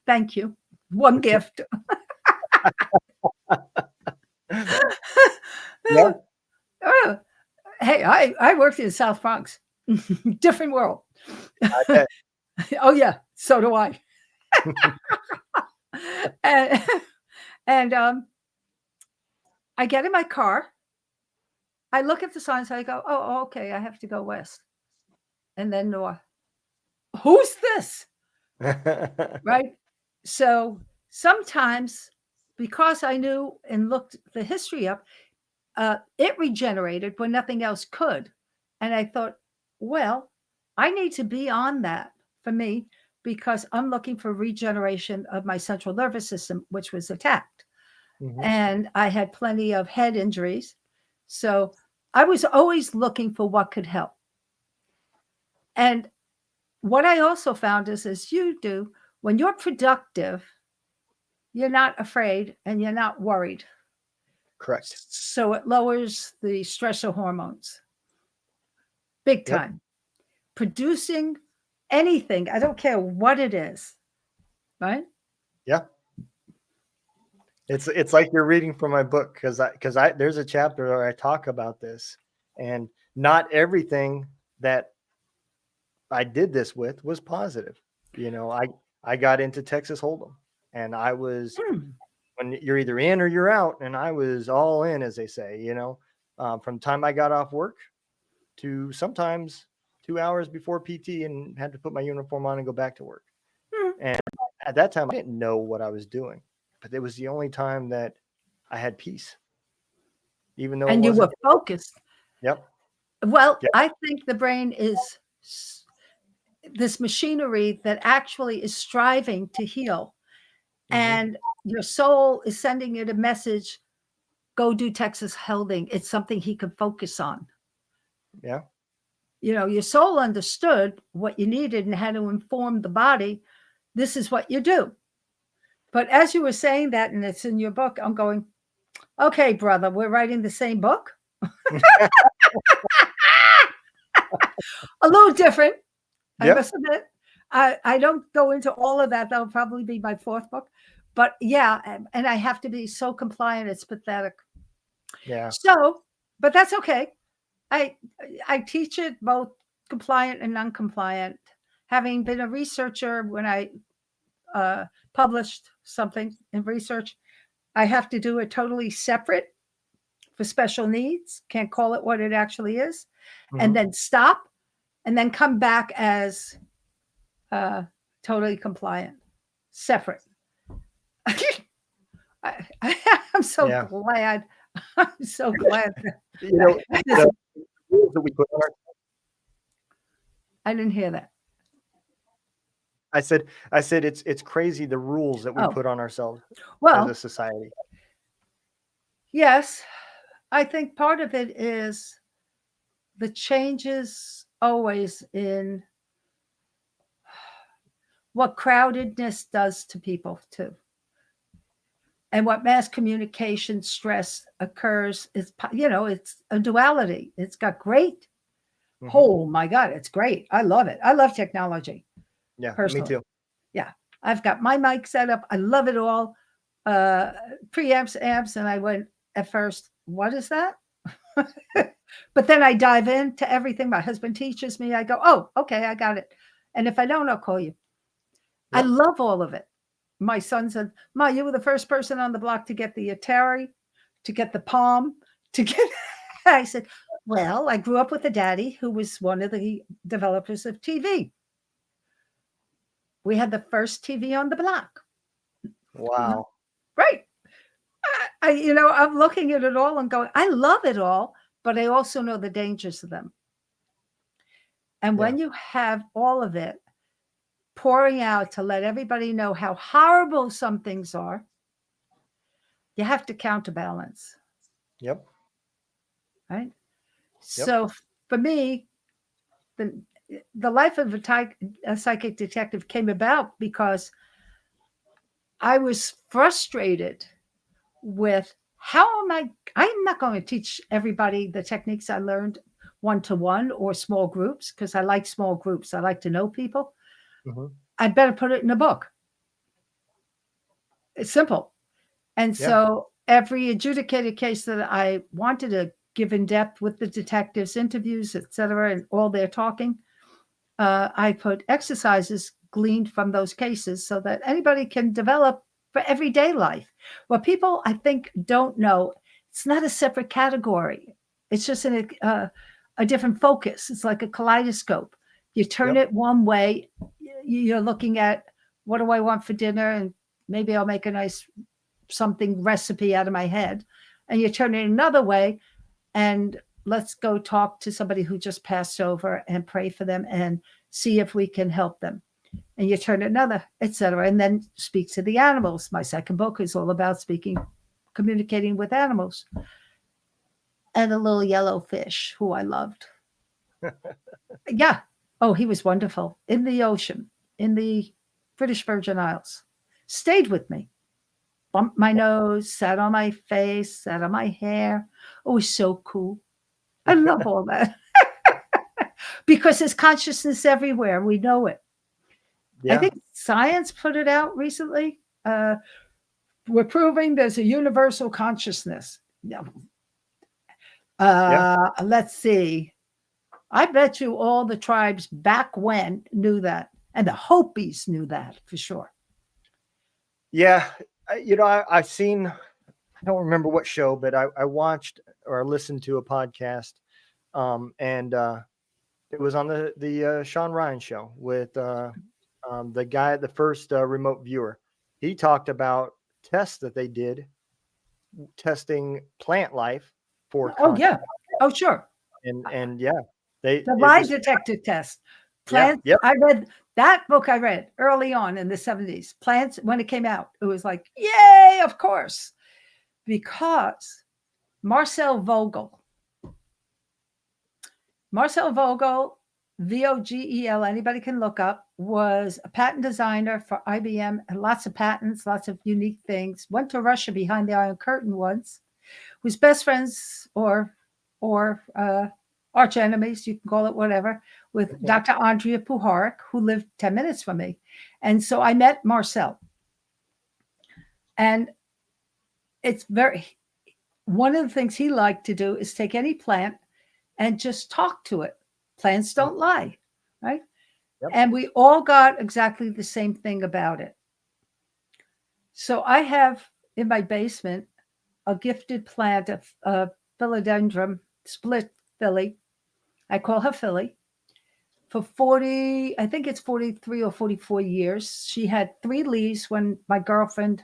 C: Thank you. One gift.
B: Yeah.
C: Oh, hey, I worked in South Bronx. Different world.
B: I bet.
C: Oh, yeah. So do I. and I get in my car. I look at the signs. I go, oh, okay. I have to go west. And then north. Who's this? Right? So sometimes, because I knew and looked the history up, it regenerated when nothing else could. And I thought, well, I need to be on that for me because I'm looking for regeneration of my central nervous system, which was attacked. And I had plenty of head injuries. So I was always looking for what could help. And what I also found is, as you do, when you're productive, you're not afraid and you're not worried.
B: Correct.
C: So it lowers the stressor hormones. Big time. Producing anything, I don't care what it is, right?
B: Yeah. It's like you're reading from my book because there's a chapter where I talk about this, and not everything that I did this with was positive. I got into Texas Hold'em, and I was when you're either in or you're out, and I was all in, as they say. From the time I got off work to sometimes 2 hours before PT and had to put my uniform on and go back to work. And at that time, I didn't know what I was doing, but it was the only time that I had peace, even though
C: and you were focused.
B: Yep.
C: Well, I think the brain is this machinery that actually is striving to heal. And your soul is sending it a message, go do Texas Hold'em. It's something he can focus on.
B: Yeah.
C: your soul understood what you needed and how to inform the body. This is what you do. But as you were saying that, and it's in your book, I'm going, okay, brother, we're writing the same book. A little different, I must admit. I don't go into all of that. That'll probably be my fourth book. But yeah, and I have to be so compliant, it's pathetic.
B: Yeah.
C: So, but that's okay. I teach it both compliant and non-compliant. Having been a researcher when I published something in research, I have to do it totally separate for special needs. Can't call it what it actually is, and then stop, and then come back as totally compliant, separate. I'm so glad. I'm so glad.
B: The rules that we put on
C: I didn't hear that.
B: I said it's crazy the rules that we put on ourselves as a society.
C: Yes, I think part of it is the changes always in what crowdedness does to people too. And what mass communication stress occurs is, it's a duality. It's got great. Oh my God, it's great. I love it. I love technology.
B: Yeah,
C: personally.
B: me too.
C: Yeah, I've got my mic set up. I love it all. Preamps, amps, and I went at first, what is that? But then I dive into everything. My husband teaches me. I go, oh, okay, I got it. And if I don't, I'll call you. Yep. I love all of it. My son said, Ma, you were the first person on the block to get the Atari, to get the Palm, to get. I said, well, I grew up with a daddy who was one of the developers of TV. We had the first TV on the block.
B: Wow.
C: Right. I'm looking at it all and going, I love it all, but I also know the dangers of them. And when you have all of it pouring out to let everybody know how horrible some things are, you have to counterbalance.
B: Yep.
C: Right. Yep. So for me, the life of a psychic detective came about because I was frustrated with I'm not going to teach everybody the techniques I learned one-to-one or small groups, because I like small groups. I like to know people. I better put it in a book. It's simple. And so every adjudicated case that I wanted to give in depth with the detectives, interviews, etc., and all their talking, I put exercises gleaned from those cases so that anybody can develop for everyday life. What people, I think, don't know, it's not a separate category. It's just a different focus. It's like a kaleidoscope. You turn it one way, you're looking at, what do I want for dinner? And maybe I'll make a nice something recipe out of my head. And you turn it another way, and let's go talk to somebody who just passed over and pray for them and see if we can help them. And you turn another, etc. And then speak to the animals. My second book is all about communicating with animals. And a little yellow fish who I loved. Yeah. Oh, he was wonderful. In the ocean, in the British Virgin Isles. Stayed with me. Bumped my nose, sat on my face, sat on my hair. Oh, it was so cool. I love all that. Because there's consciousness everywhere. We know it. I think science put it out recently. We're proving there's a universal consciousness. Let's see. I bet you all the tribes back when knew that. And the Hopis knew that for sure.
B: Yeah. I've seen, I don't remember what show, but I watched or listened to a podcast. And it was on the Sean Ryan show with the guy, the first remote viewer. He talked about tests that they did, testing plant life for.
C: Oh yeah. Oh sure.
B: And
C: the lie detector test. Plants. Yeah, I read that book. I read early on in the 70s. Plants, when it came out, it was like, yay, of course, because Marcel Vogel Marcel Vogel, Vogel, anybody can look up, was a patent designer for IBM, and lots of patents, lots of unique things. Went to Russia behind the Iron Curtain once, whose best friends or arch enemies, you can call it whatever, with Dr. Andrea Puharich, who lived 10 minutes from me. And so I met Marcel. And it's one of the things he liked to do is take any plant and just talk to it. Plants don't lie, right? Yep. And we all got exactly the same thing about it. So I have in my basement a gifted plant of philodendron, split Philly. I call her Philly. For 40, I think it's 43 or 44 years. She had 3 leaves when my girlfriend,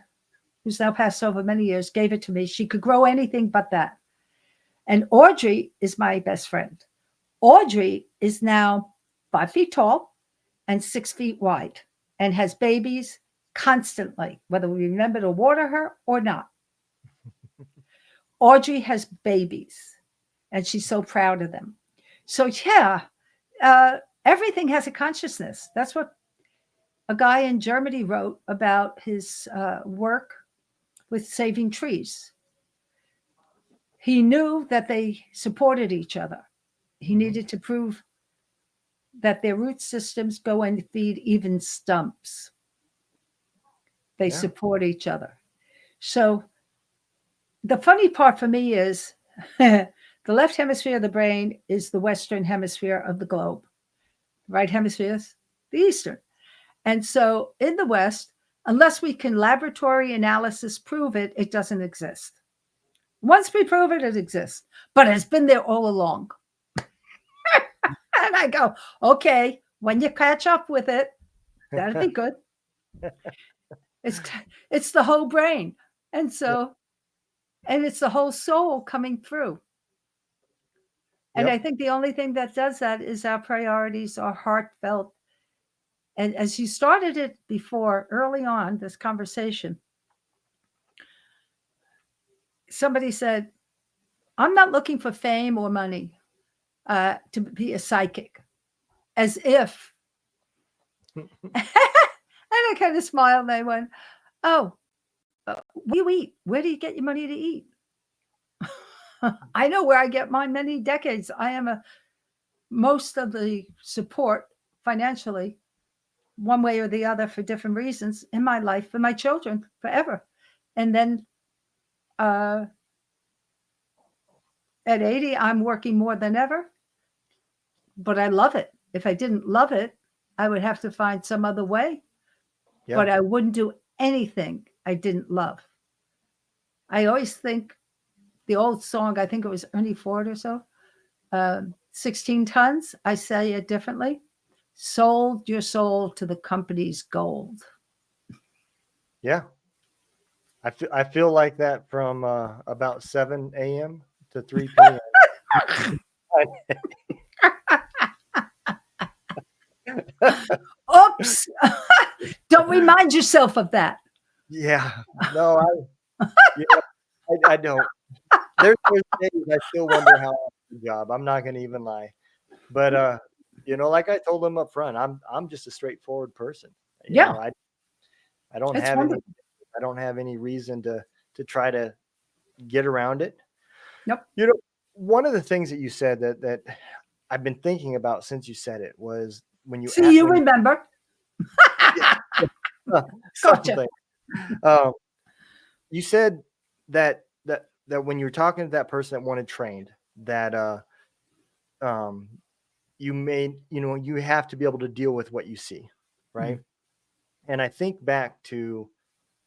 C: who's now passed over many years, gave it to me. She could grow anything but that. And Audrey is my best friend. Audrey is now 5 feet tall and 6 feet wide and has babies constantly, whether we remember to water her or not. Audrey has babies and she's so proud of them. So yeah, everything has a consciousness. That's what a guy in Germany wrote about his work with saving trees. He knew that they supported each other. He needed to prove that their root systems go and feed even stumps. They support each other. So the funny part for me is the left hemisphere of the brain is the Western hemisphere of the globe. The right hemisphere is the Eastern. And so in the West, unless we can laboratory analysis prove it, it doesn't exist. Once we prove it, it exists, but it's been there all along. And I go, okay, when you catch up with it, that'll be good. It's the whole brain. And so, and it's the whole soul coming through. And I think the only thing that does that is our priorities are heartfelt. And as you started it before, early on, this conversation, somebody said, I'm not looking for fame or money to be a psychic, as if. And I kind of smiled and I went, oh, what do you eat? Where do you get your money to eat? I know where I get mine many decades. I am most of the support financially, one way or the other, for different reasons in my life, for my children, forever. And then at 80, I'm working more than ever, but I love it. If I didn't love it, I would have to find some other way, but I wouldn't do anything I didn't love. I always think the old song, I think it was Ernie Ford or so, 16 tons, I say it differently. Sold your soul to the company's gold.
B: Yeah. I feel like that from about 7 a.m. to 3 p.m.
C: Oops. Don't remind yourself of that.
B: Yeah. No, I don't. There's days I still wonder how I do the job. I'm not going to even lie. But, like I told them up front, I'm just a straightforward person. You know, I don't have any reason to try to get around it.
C: Nope.
B: One of the things that you said that I've been thinking about since you said it was when you
C: remember.
B: Gotcha. You said that when you were talking to that person that wanted trained, that you have to be able to deal with what you see, right? Mm-hmm. And I think back to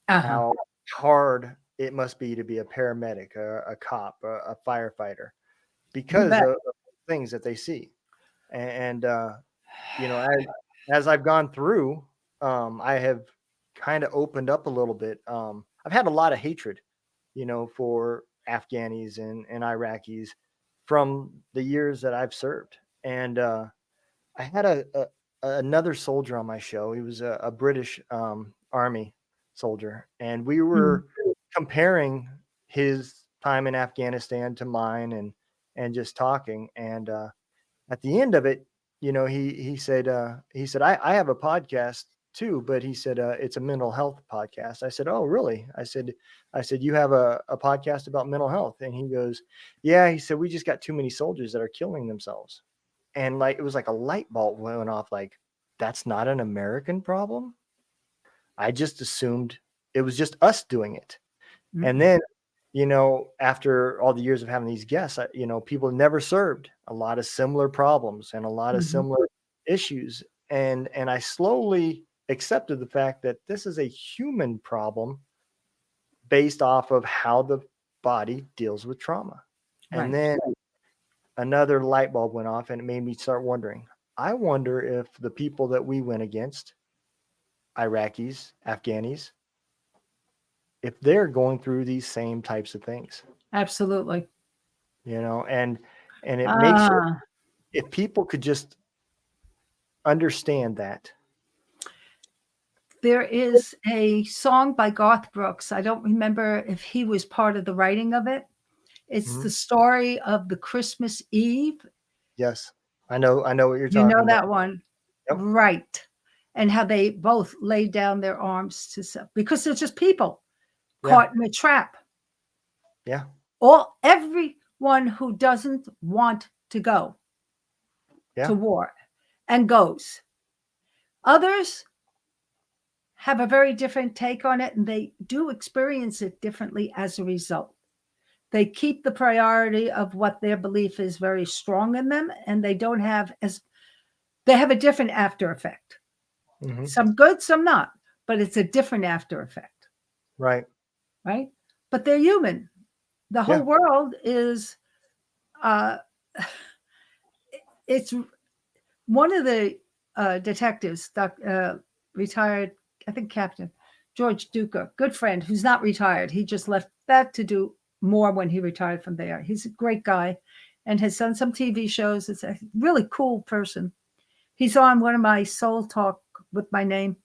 B: how hard it must be to be a paramedic, a cop, a firefighter, because of things that they see. And as I've gone through, I have kind of opened up a little bit. I've had a lot of hatred, for Afghanis and Iraqis from the years that I've served. And I had another soldier on my show. He was a British Army soldier, and we were comparing his time in Afghanistan to mine, and just talking. And at the end of it, he said I have a podcast too, but he said it's a mental health podcast. I said, oh really? I said you have a podcast about mental health, and he goes, yeah. He said we just got too many soldiers that are killing themselves, and like it was like a light bulb went off. Like that's not an American problem. I just assumed it was just us doing it. And then, after all the years of having these guests, people never served a lot of similar problems and a lot of similar issues. And I slowly accepted the fact that this is a human problem based off of how the body deals with trauma.
C: Right.
B: And then another light bulb went off, and it made me start wondering, I wonder if the people that we went against, Iraqis, Afghanis, if they're going through these same types of things.
C: Absolutely.
B: And it makes it, if people could just understand that.
C: There is a song by Garth Brooks. I don't remember if he was part of the writing of it. It's the story of the Christmas Eve.
B: Yes. I know what you're talking about.
C: You know that one. Yep. Right. And how they both laid down their arms because they're just people caught in a trap.
B: Yeah.
C: Everyone who doesn't want to go to war and goes. Others have a very different take on it, and they do experience it differently as a result. They keep the priority of what their belief is very strong in them, and they don't have they have a different after effect. Mm-hmm. Some good, some not, but it's a different after effect.
B: Right.
C: Right. But they're human. The whole world is, it's one of the detectives, retired, I think Captain George Duca, good friend who's not retired. He just left that to do more when he retired from there. He's a great guy and has done some TV shows. It's a really cool person. He's on one of my Soul Talk with my name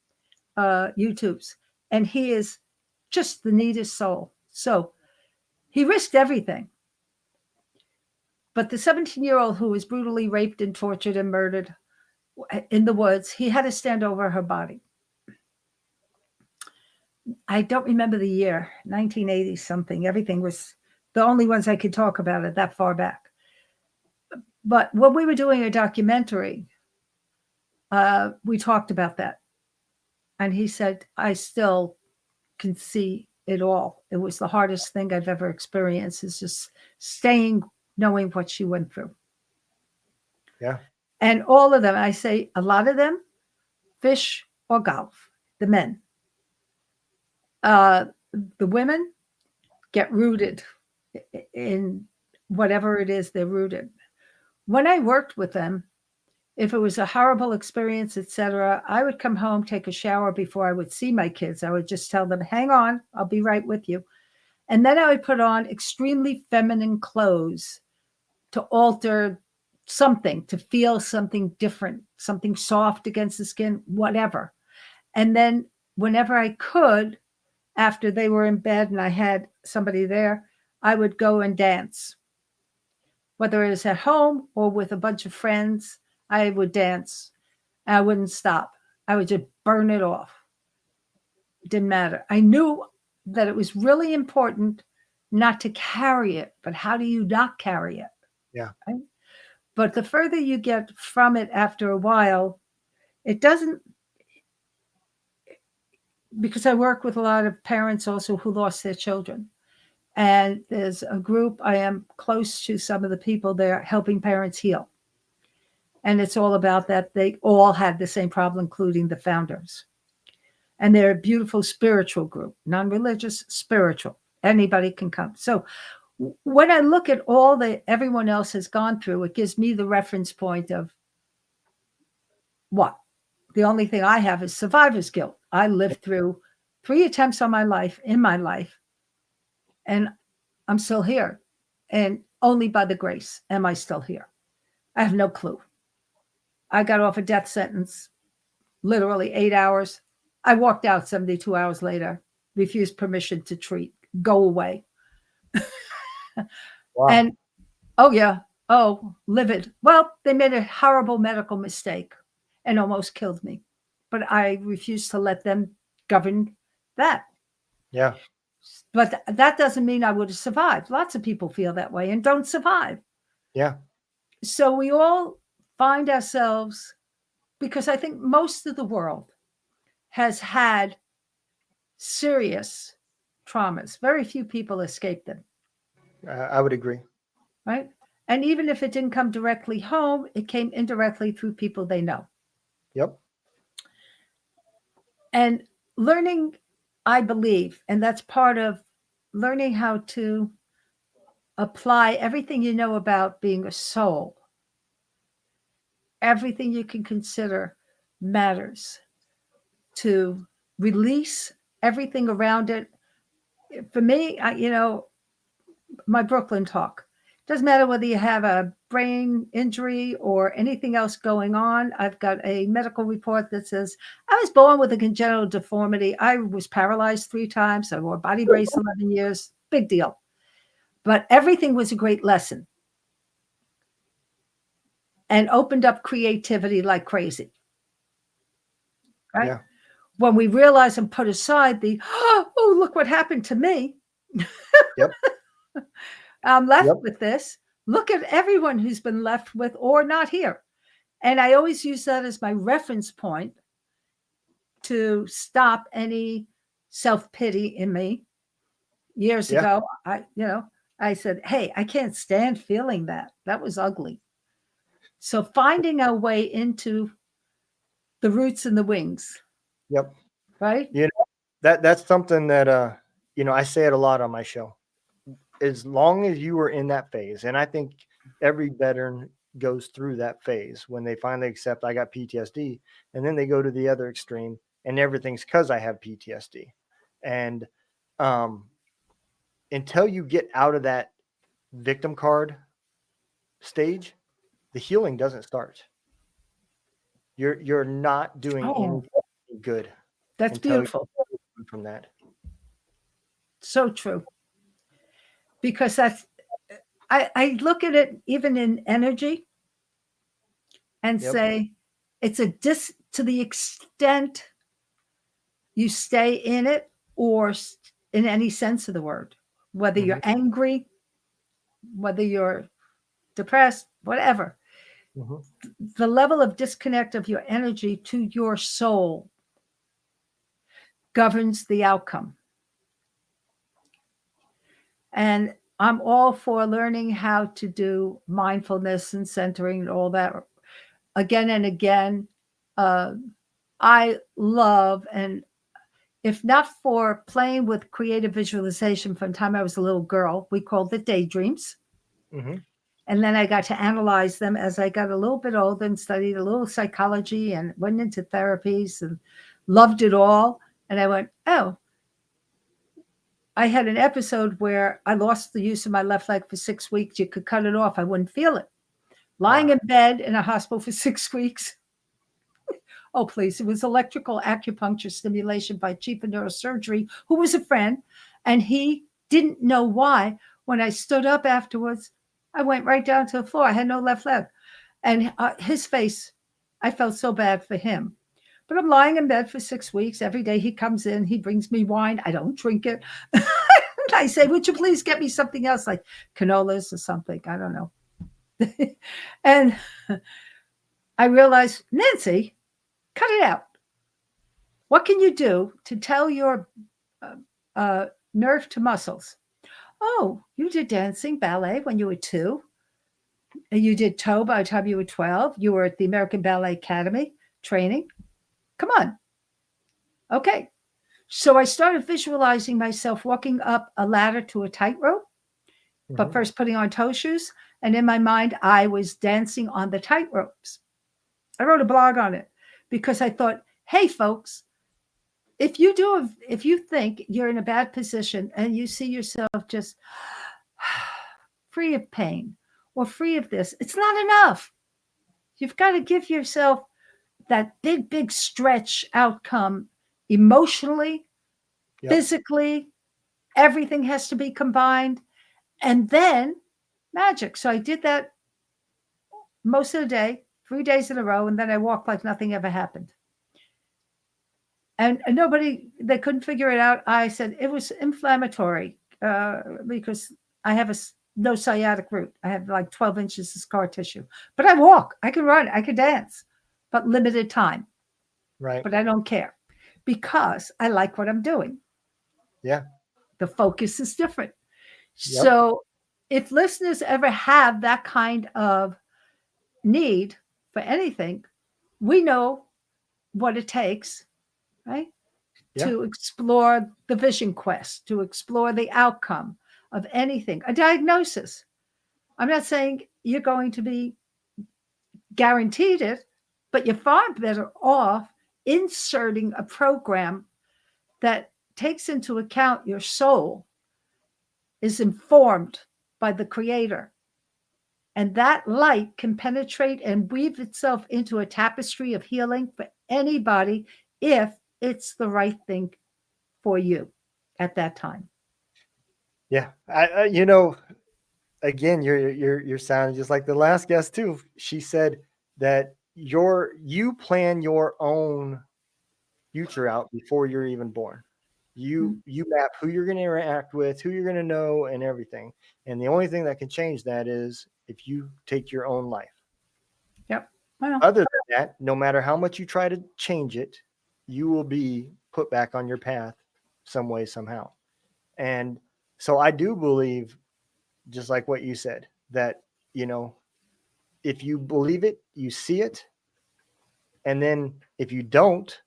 C: YouTubes, and he is just the neatest soul. So he risked everything. But the 17-year-old who was brutally raped and tortured and murdered in the woods, he had to stand over her body. I don't remember the year, 1980 something. Everything was the only ones I could talk about it that far back. But when we were doing a documentary, we talked about that. And he said, I still can see it all. It was the hardest thing I've ever experienced, is just staying, knowing what she went through.
B: Yeah.
C: And all of them, I say a lot of them, fish or golf, the men. The women get rooted in whatever it is they're rooted. When I worked with them, if it was a horrible experience, etc., I would come home, take a shower before I would see my kids. I would just tell them, hang on, I'll be right with you. And then I would put on extremely feminine clothes to alter something, to feel something different, something soft against the skin, whatever. And then whenever I could, after they were in bed and I had somebody there, I would go and dance. Whether it was at home or with a bunch of friends, I would dance. I wouldn't stop. I would just burn it off. It didn't matter. I knew that it was really important not to carry it, but how do you not carry it?
B: Yeah.
C: Right? But the further you get from it after a while, it doesn't, because I work with a lot of parents also who lost their children. And there's a group, I am close to some of the people there helping parents heal. And it's all about that. They all had the same problem, including the founders. And they're a beautiful spiritual group, non-religious, spiritual. Anybody can come. So when I look at all that everyone else has gone through, it gives me the reference point of what? The only thing I have is survivor's guilt. I lived through 3 attempts on my life, in my life, and I'm still here. And only by the grace am I still here. I have no clue. I got off a death sentence, literally 8 hours. I walked out 72 hours later, refused permission to treat, go away.
B: Wow.
C: And, oh yeah, Oh, livid. Well, they made a horrible medical mistake and almost killed me. But I refused to let them govern that.
B: Yeah.
C: But that doesn't mean I would have survived. Lots of people feel that way and don't survive.
B: Yeah.
C: So we all find ourselves, because I think most of the world has had serious traumas. Very few people escape them,
B: I would agree.
C: right? And even if it didn't come directly home, it came indirectly through people they know.
B: Yep.
C: And learning, I believe, and that's part of learning how to apply everything you know about being a soul. Everything you can consider matters, to release everything around it. For me, my Brooklyn talk. Doesn't matter whether you have a brain injury or anything else going on. I've got a medical report that says I was born with a congenital deformity. I was paralyzed 3 times. I wore a body brace 11 years. Big deal. But everything was a great lesson and opened up creativity like crazy. Right?
B: Yeah.
C: When we realize and put aside the, oh, look what happened to me.
B: Yep.
C: I'm left with this. Look at everyone who's been left with or not here. And I always use that as my reference point to stop any self-pity in me. Years ago, I said, hey, I can't stand feeling that. That was ugly. So finding our way into the roots and the wings.
B: Yep.
C: Right?
B: That's something that I say it a lot on my show. As long as you were in that phase, and I think every veteran goes through that phase when they finally accept I got PTSD, and then they go to the other extreme and everything's because I have PTSD. And until you get out of that victim card stage, the healing doesn't start. You're not doing anything good.
C: That's beautiful.
B: From that.
C: So true. Because I look at it even in energy and say it's to the extent you stay in it, or in any sense of the word, whether you're angry, whether you're depressed, whatever, the level of disconnect of your energy to your soul governs the outcome. And I'm all for learning how to do mindfulness and centering and all that again and again. I love, and if not for playing with creative visualization from the time I was a little girl, we called it daydreams. And then I got to analyze them as I got a little bit older and studied a little psychology and went into therapies and loved it all. And I went, oh, I had an episode where I lost the use of my left leg for 6 weeks. You could cut it off. I wouldn't feel it. Lying in bed in a hospital for 6 weeks. Oh, please. It was electrical acupuncture stimulation by chief of neurosurgery, who was a friend. And he didn't know why. When I stood up afterwards, I went right down to the floor. I had no left leg. And his face, I felt so bad for him. But I'm lying in bed for 6 weeks. Every day he comes in, he brings me wine. I don't drink it. I say, would you please get me something else, like cannolis or something? I don't know. And I realized, Nancy, cut it out. What can you do to tell your nerve to muscles? Oh, you did dancing, ballet when you were 2. And you did toe by the time you were 12. You were at the American Ballet Academy training. Come on. Okay. So I started visualizing myself walking up a ladder to a tightrope, but first putting on toe shoes. And in my mind, I was dancing on the tightropes. I wrote a blog on it because I thought, hey, folks, if you think you're in a bad position and you see yourself just free of pain or free of this, it's not enough. You've got to give yourself that big, big stretch outcome emotionally, physically. Everything has to be combined. And then magic. So I did that most of the day, 3 days in a row, and then I walked like nothing ever happened. And nobody, they couldn't figure it out. I said it was inflammatory because I have no sciatic root. I have like 12 inches of scar tissue. But I walk, I can run, I can dance, but limited time.
B: Right.
C: But I don't care because I like what I'm doing.
B: Yeah.
C: The focus is different.
B: Yep.
C: So if listeners ever have that kind of need for anything, we know what it takes, right?
B: Yeah.
C: To explore the vision quest, to explore the outcome of anything, a diagnosis. I'm not saying you're going to be guaranteed it, but you're far better off inserting a program that takes into account your soul, is informed by the creator. And that light can penetrate and weave itself into a tapestry of healing for anybody if it's the right thing for you at that time.
B: Yeah. Again, you're sounding just like the last guest too. She said that you plan your own future out before you're even born. You map who you're going to interact with, who you're going to know, and everything. And the only thing that can change that is if you take your own life.
C: Yep. Well,
B: other than that, no matter how much you try to change it, you will be put back on your path some way, somehow. And so I do believe, just like what you said, that, if you believe it, you see it. And then if you don't,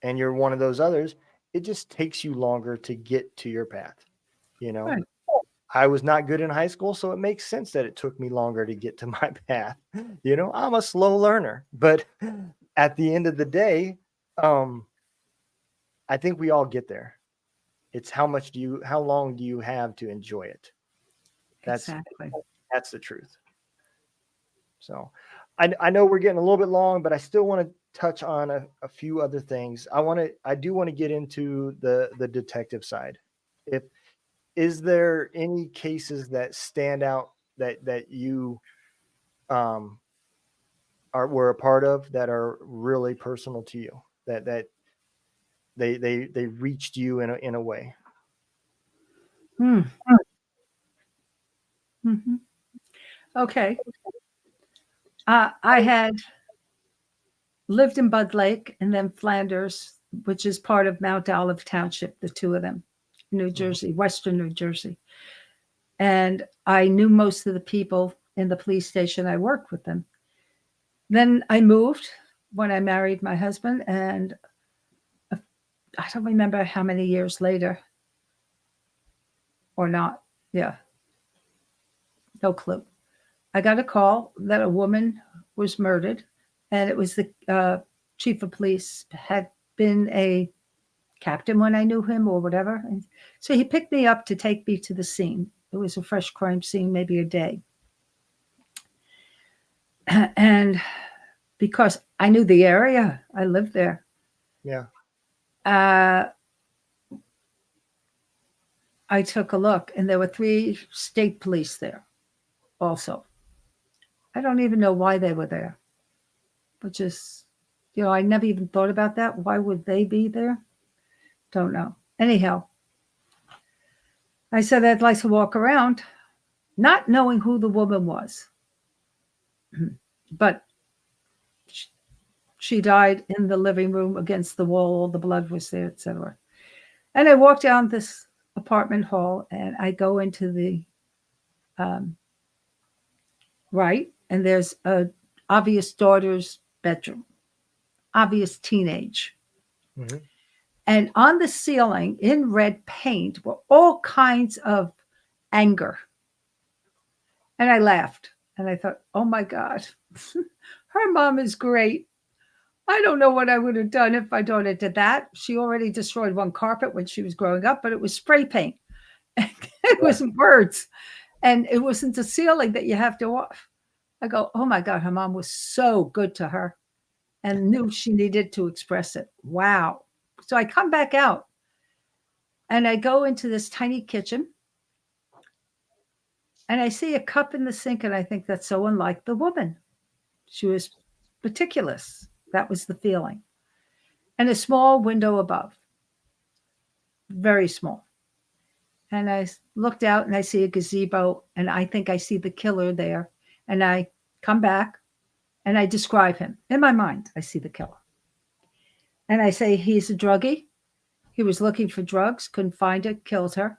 B: and you're one of those others, it just takes you longer to get to your path.
C: right.
B: I was not good in high school, so it makes sense that it took me longer to get to my path. I'm a slow learner, but at the end of the day, I think we all get there. It's how long do you have to enjoy it?
C: Exactly.
B: That's the truth. So I know we're getting a little bit long, but I still want to touch on a few other things. I do want to get into the detective side. Is there any cases that stand out that you were a part of that are really personal to you, that they reached you in a way?
C: Hmm. Mm-hmm. Okay. I had lived in Bud Lake and then Flanders, which is part of Mount Olive Township, the two of them, New Jersey, Western New Jersey. And I knew most of the people in the police station. I worked with them. Then I moved when I married my husband, and I don't remember how many years later or not. Yeah, no clue. I got a call that a woman was murdered, and it was the chief of police, had been a captain when I knew him or whatever. And so he picked me up to take me to the scene. It was a fresh crime scene, maybe a day. And because I knew the area, I lived there.
B: Yeah.
C: I took a look, and there were 3 state police there also. I don't even know why they were there, which is, I never even thought about that. Why would they be there? Don't know. Anyhow, I said I'd like to walk around, not knowing who the woman was. But she died in the living room against the wall. All the blood was there, etc. And I walked down this apartment hall, and I go into the right, and there's a obvious daughter's bedroom, obvious teenage.
B: Mm-hmm.
C: And on the ceiling in red paint were all kinds of anger. And I laughed, and I thought, oh my God, her mom is great. I don't know what I would have done if my daughter did that. She already destroyed one carpet when she was growing up, but it was spray paint. It wasn't words. And it wasn't the ceiling that you have to off. I go, oh my God, her mom was so good to her and knew she needed to express it. Wow. So I come back out and I go into this tiny kitchen and I see a cup in the sink, and I think that's so unlike the woman. She was meticulous. That was the feeling. And a small window above, very small. And I looked out and I see a gazebo, and I think I see the killer there. And I come back and I describe him. In my mind, I see the killer. And I say, he's a druggie. He was looking for drugs, couldn't find it, killed her.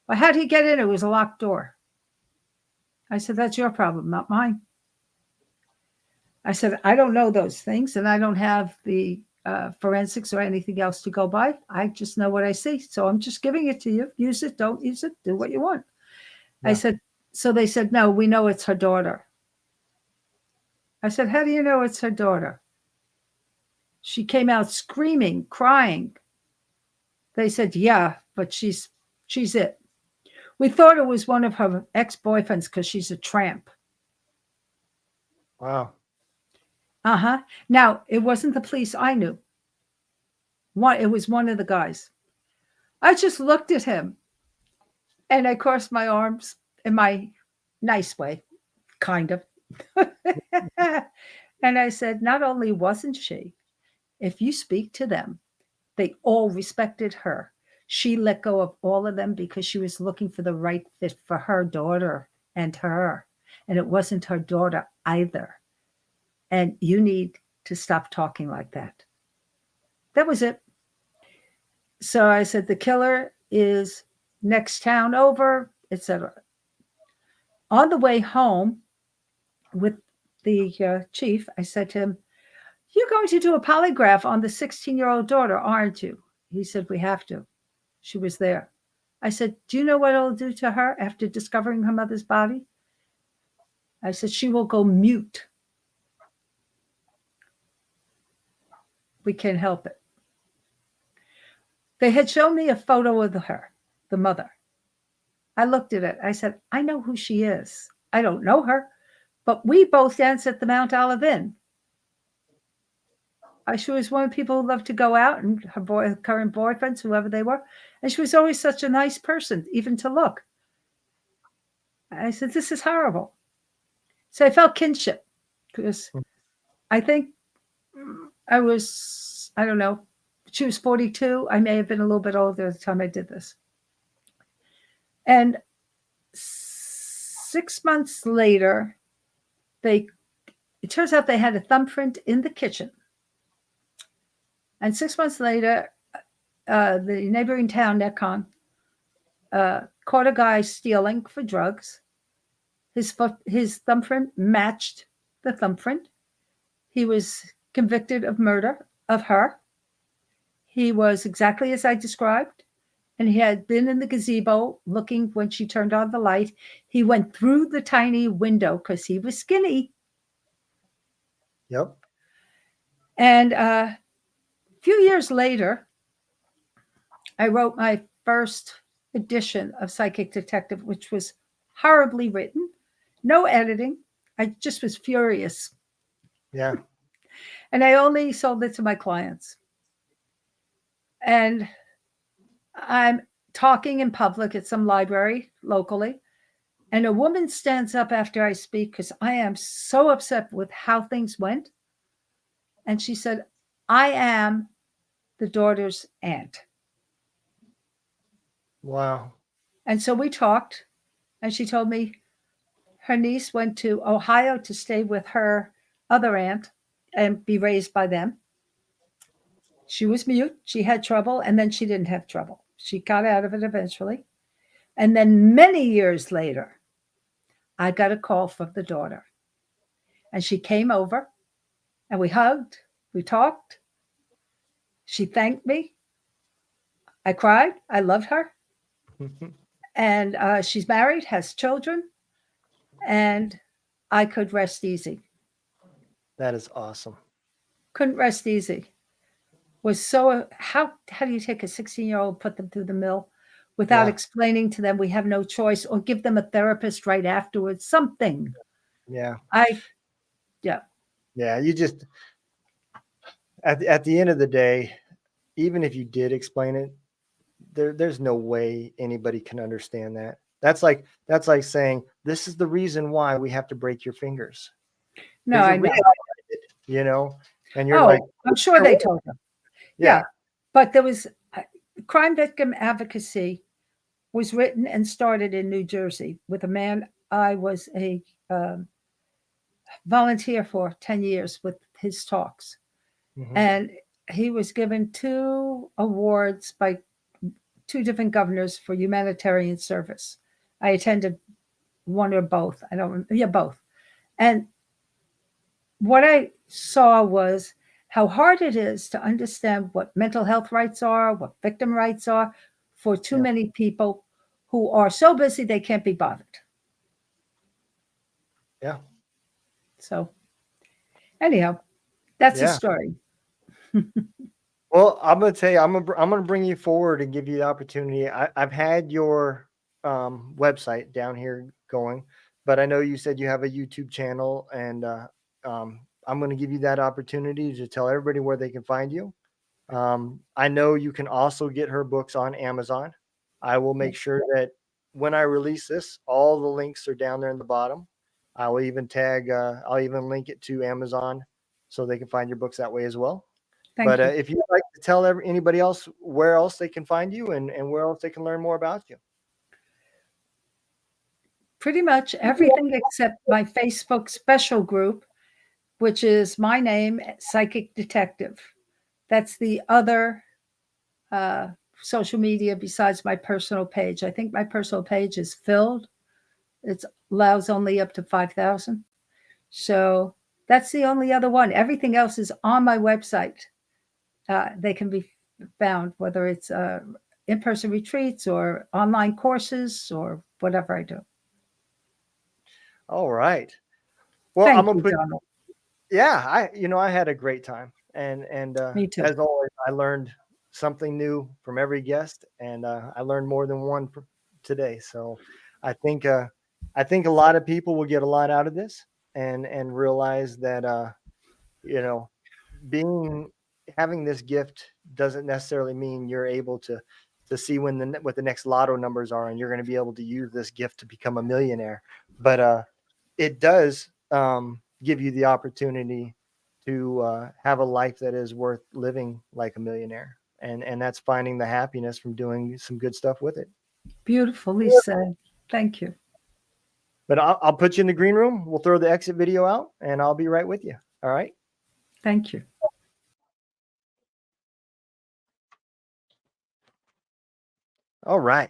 C: Well, how'd he get in? It was a locked door. I said, that's your problem, not mine. I said, I don't know those things, and I don't have the forensics or anything else to go by. I just know what I see. So I'm just giving it to you. Use it, don't use it, do what you want. Yeah. I said, so they said, no, we know it's her daughter. I said, how do you know it's her daughter? She came out screaming, crying. They said, yeah, but she's it. We thought it was one of her ex-boyfriends because she's a tramp.
B: Wow.
C: Uh-huh. Now, it wasn't the police I knew. It was one of the guys. I just looked at him and I crossed my arms in my nice way, kind of. And I said, not only wasn't she, if you speak to them, they all respected her. She let go of all of them because she was looking for the right fit for her daughter and her. And it wasn't her daughter either. And you need to stop talking like that. That was it. So I said, the killer is next town over, etc. On the way home with the chief, I said to him, you're going to do a polygraph on the 16-year-old daughter, aren't you? He said, we have to. She was there. I said, do you know what it'll do to her after discovering her mother's body? I said, she will go mute. We can't help it. They had shown me a photo of her, the mother. I looked at it. I said, I know who she is. I don't know her, but we both danced at the Mount Olive Inn. She was one of the people who loved to go out, and her current boyfriends, whoever they were. And she was always such a nice person, even to look. I said, this is horrible. So I felt kinship because I think I don't know, she was 42. I may have been a little bit older at the time I did this. And 6 months later, it turns out they had a thumbprint in the kitchen. And 6 months later, the neighboring town, Necon, caught a guy stealing for drugs. His thumbprint matched the thumbprint. He was convicted of murder of her. He was exactly as I described. And he had been in the gazebo looking when she turned on the light. He went through the tiny window because he was skinny.
B: Yep.
C: And a few years later, I wrote my first edition of Psychic Detective, which was horribly written, no editing. I just was furious.
B: Yeah.
C: And I only sold it to my clients. And I'm talking in public at some library locally, and a woman stands up after I speak because I am so upset with how things went. And she said, I am the daughter's aunt.
B: Wow.
C: And so we talked, and she told me her niece went to Ohio to stay with her other aunt and be raised by them. She was mute. She had trouble, and then she didn't have trouble. She got out of it eventually. And then many years later, I got a call from the daughter. And she came over, and we hugged. We talked. She thanked me. I cried. I loved her. And she's married, has children, and I could rest easy.
B: That is awesome.
C: Couldn't rest easy. Was so, how do you take a 16-year-old, put them through the mill without explaining to them we have no choice, or give them a therapist right afterwards, something.
B: Yeah.
C: Yeah.
B: You just, at the end of the day, even if you did explain it, there's no way anybody can understand that. That's like saying, this is the reason why we have to break your fingers.
C: No, I know.
B: You know, and you're like,
C: I'm sure they told them.
B: yeah.
C: But there was crime victim advocacy was written and started in New Jersey with a man I was a volunteer for 10 years with his talks.
B: Mm-hmm.
C: And he was given 2 awards by 2 different governors for humanitarian service. I attended one or both. I don't remember. Yeah, both. And what I saw was how hard it is to understand what mental health rights are, what victim rights are for too many people who are so busy they can't be bothered.
B: Yeah.
C: So, anyhow, that's a story.
B: Well, I'm gonna tell you, I'm gonna bring you forward and give you the opportunity. I've had your website down here going, but I know you said you have a YouTube channel, and I'm gonna give you that opportunity to tell everybody where they can find you. I know you can also get her books on Amazon. I will make sure that when I release this, all the links are down there in the bottom. I will even I'll even link it to Amazon so they can find your books that way as well.
C: Thank you.
B: If you'd like to tell anybody else where else they can find you and where else they can learn more about you.
C: Pretty much everything except my Facebook special group, which is my name, Psychic Detective. That's the other social media besides my personal page. I think my personal page is filled. It allows only up to 5,000. So that's the only other one. Everything else is on my website. They can be found, whether it's in-person retreats or online courses or whatever I do.
B: All right. Well,
C: Thank
B: I'm gonna
C: you, Donald.
B: Yeah, I had a great time, and
C: Me too.
B: as always, I learned something new from every guest, and I learned more than one today. So, I think a lot of people will get a lot out of this, and realize that you know, having this gift doesn't necessarily mean you're able to see what the next lotto numbers are, and you're going to be able to use this gift to become a millionaire. But it does give you the opportunity to have a life that is worth living like a millionaire, and that's finding the happiness from doing some good stuff with it.
C: Beautifully said. Thank you.
B: But I'll put you in the green room. We'll throw the exit video out, and I'll be right with you. All right.
C: Thank you.
B: All right.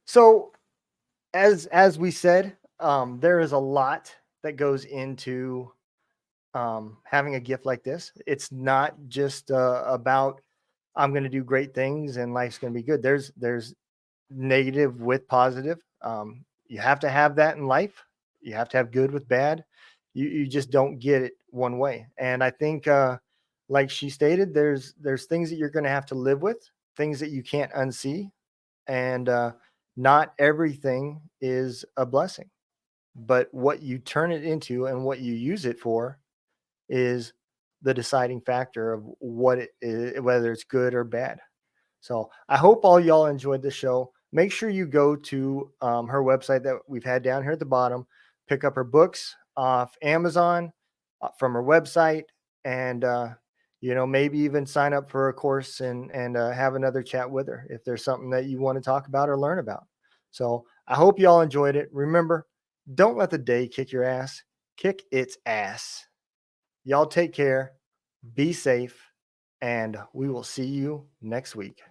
B: So as we said, there is a lot that goes into having a gift like this. It's not just about I'm going to do great things and life's going to be good. There's negative with positive. You have to have that in life. You have to have good with bad. You just don't get it one way. And I think, like she stated, there's things that you're going to have to live with, things that you can't unsee, and not everything is a blessing. But what you turn it into and what you use it for is the deciding factor of what it is, whether it's good or bad. So I hope all y'all enjoyed the show. Make sure you go to her website that we've had down here at the bottom, pick up her books off Amazon, from her website, and maybe even sign up for a course and have another chat with her if there's something that you want to talk about or learn about. So I hope y'all enjoyed it. Remember, don't let the day kick your ass. Kick its ass. Y'all take care, be safe, and we will see you next week.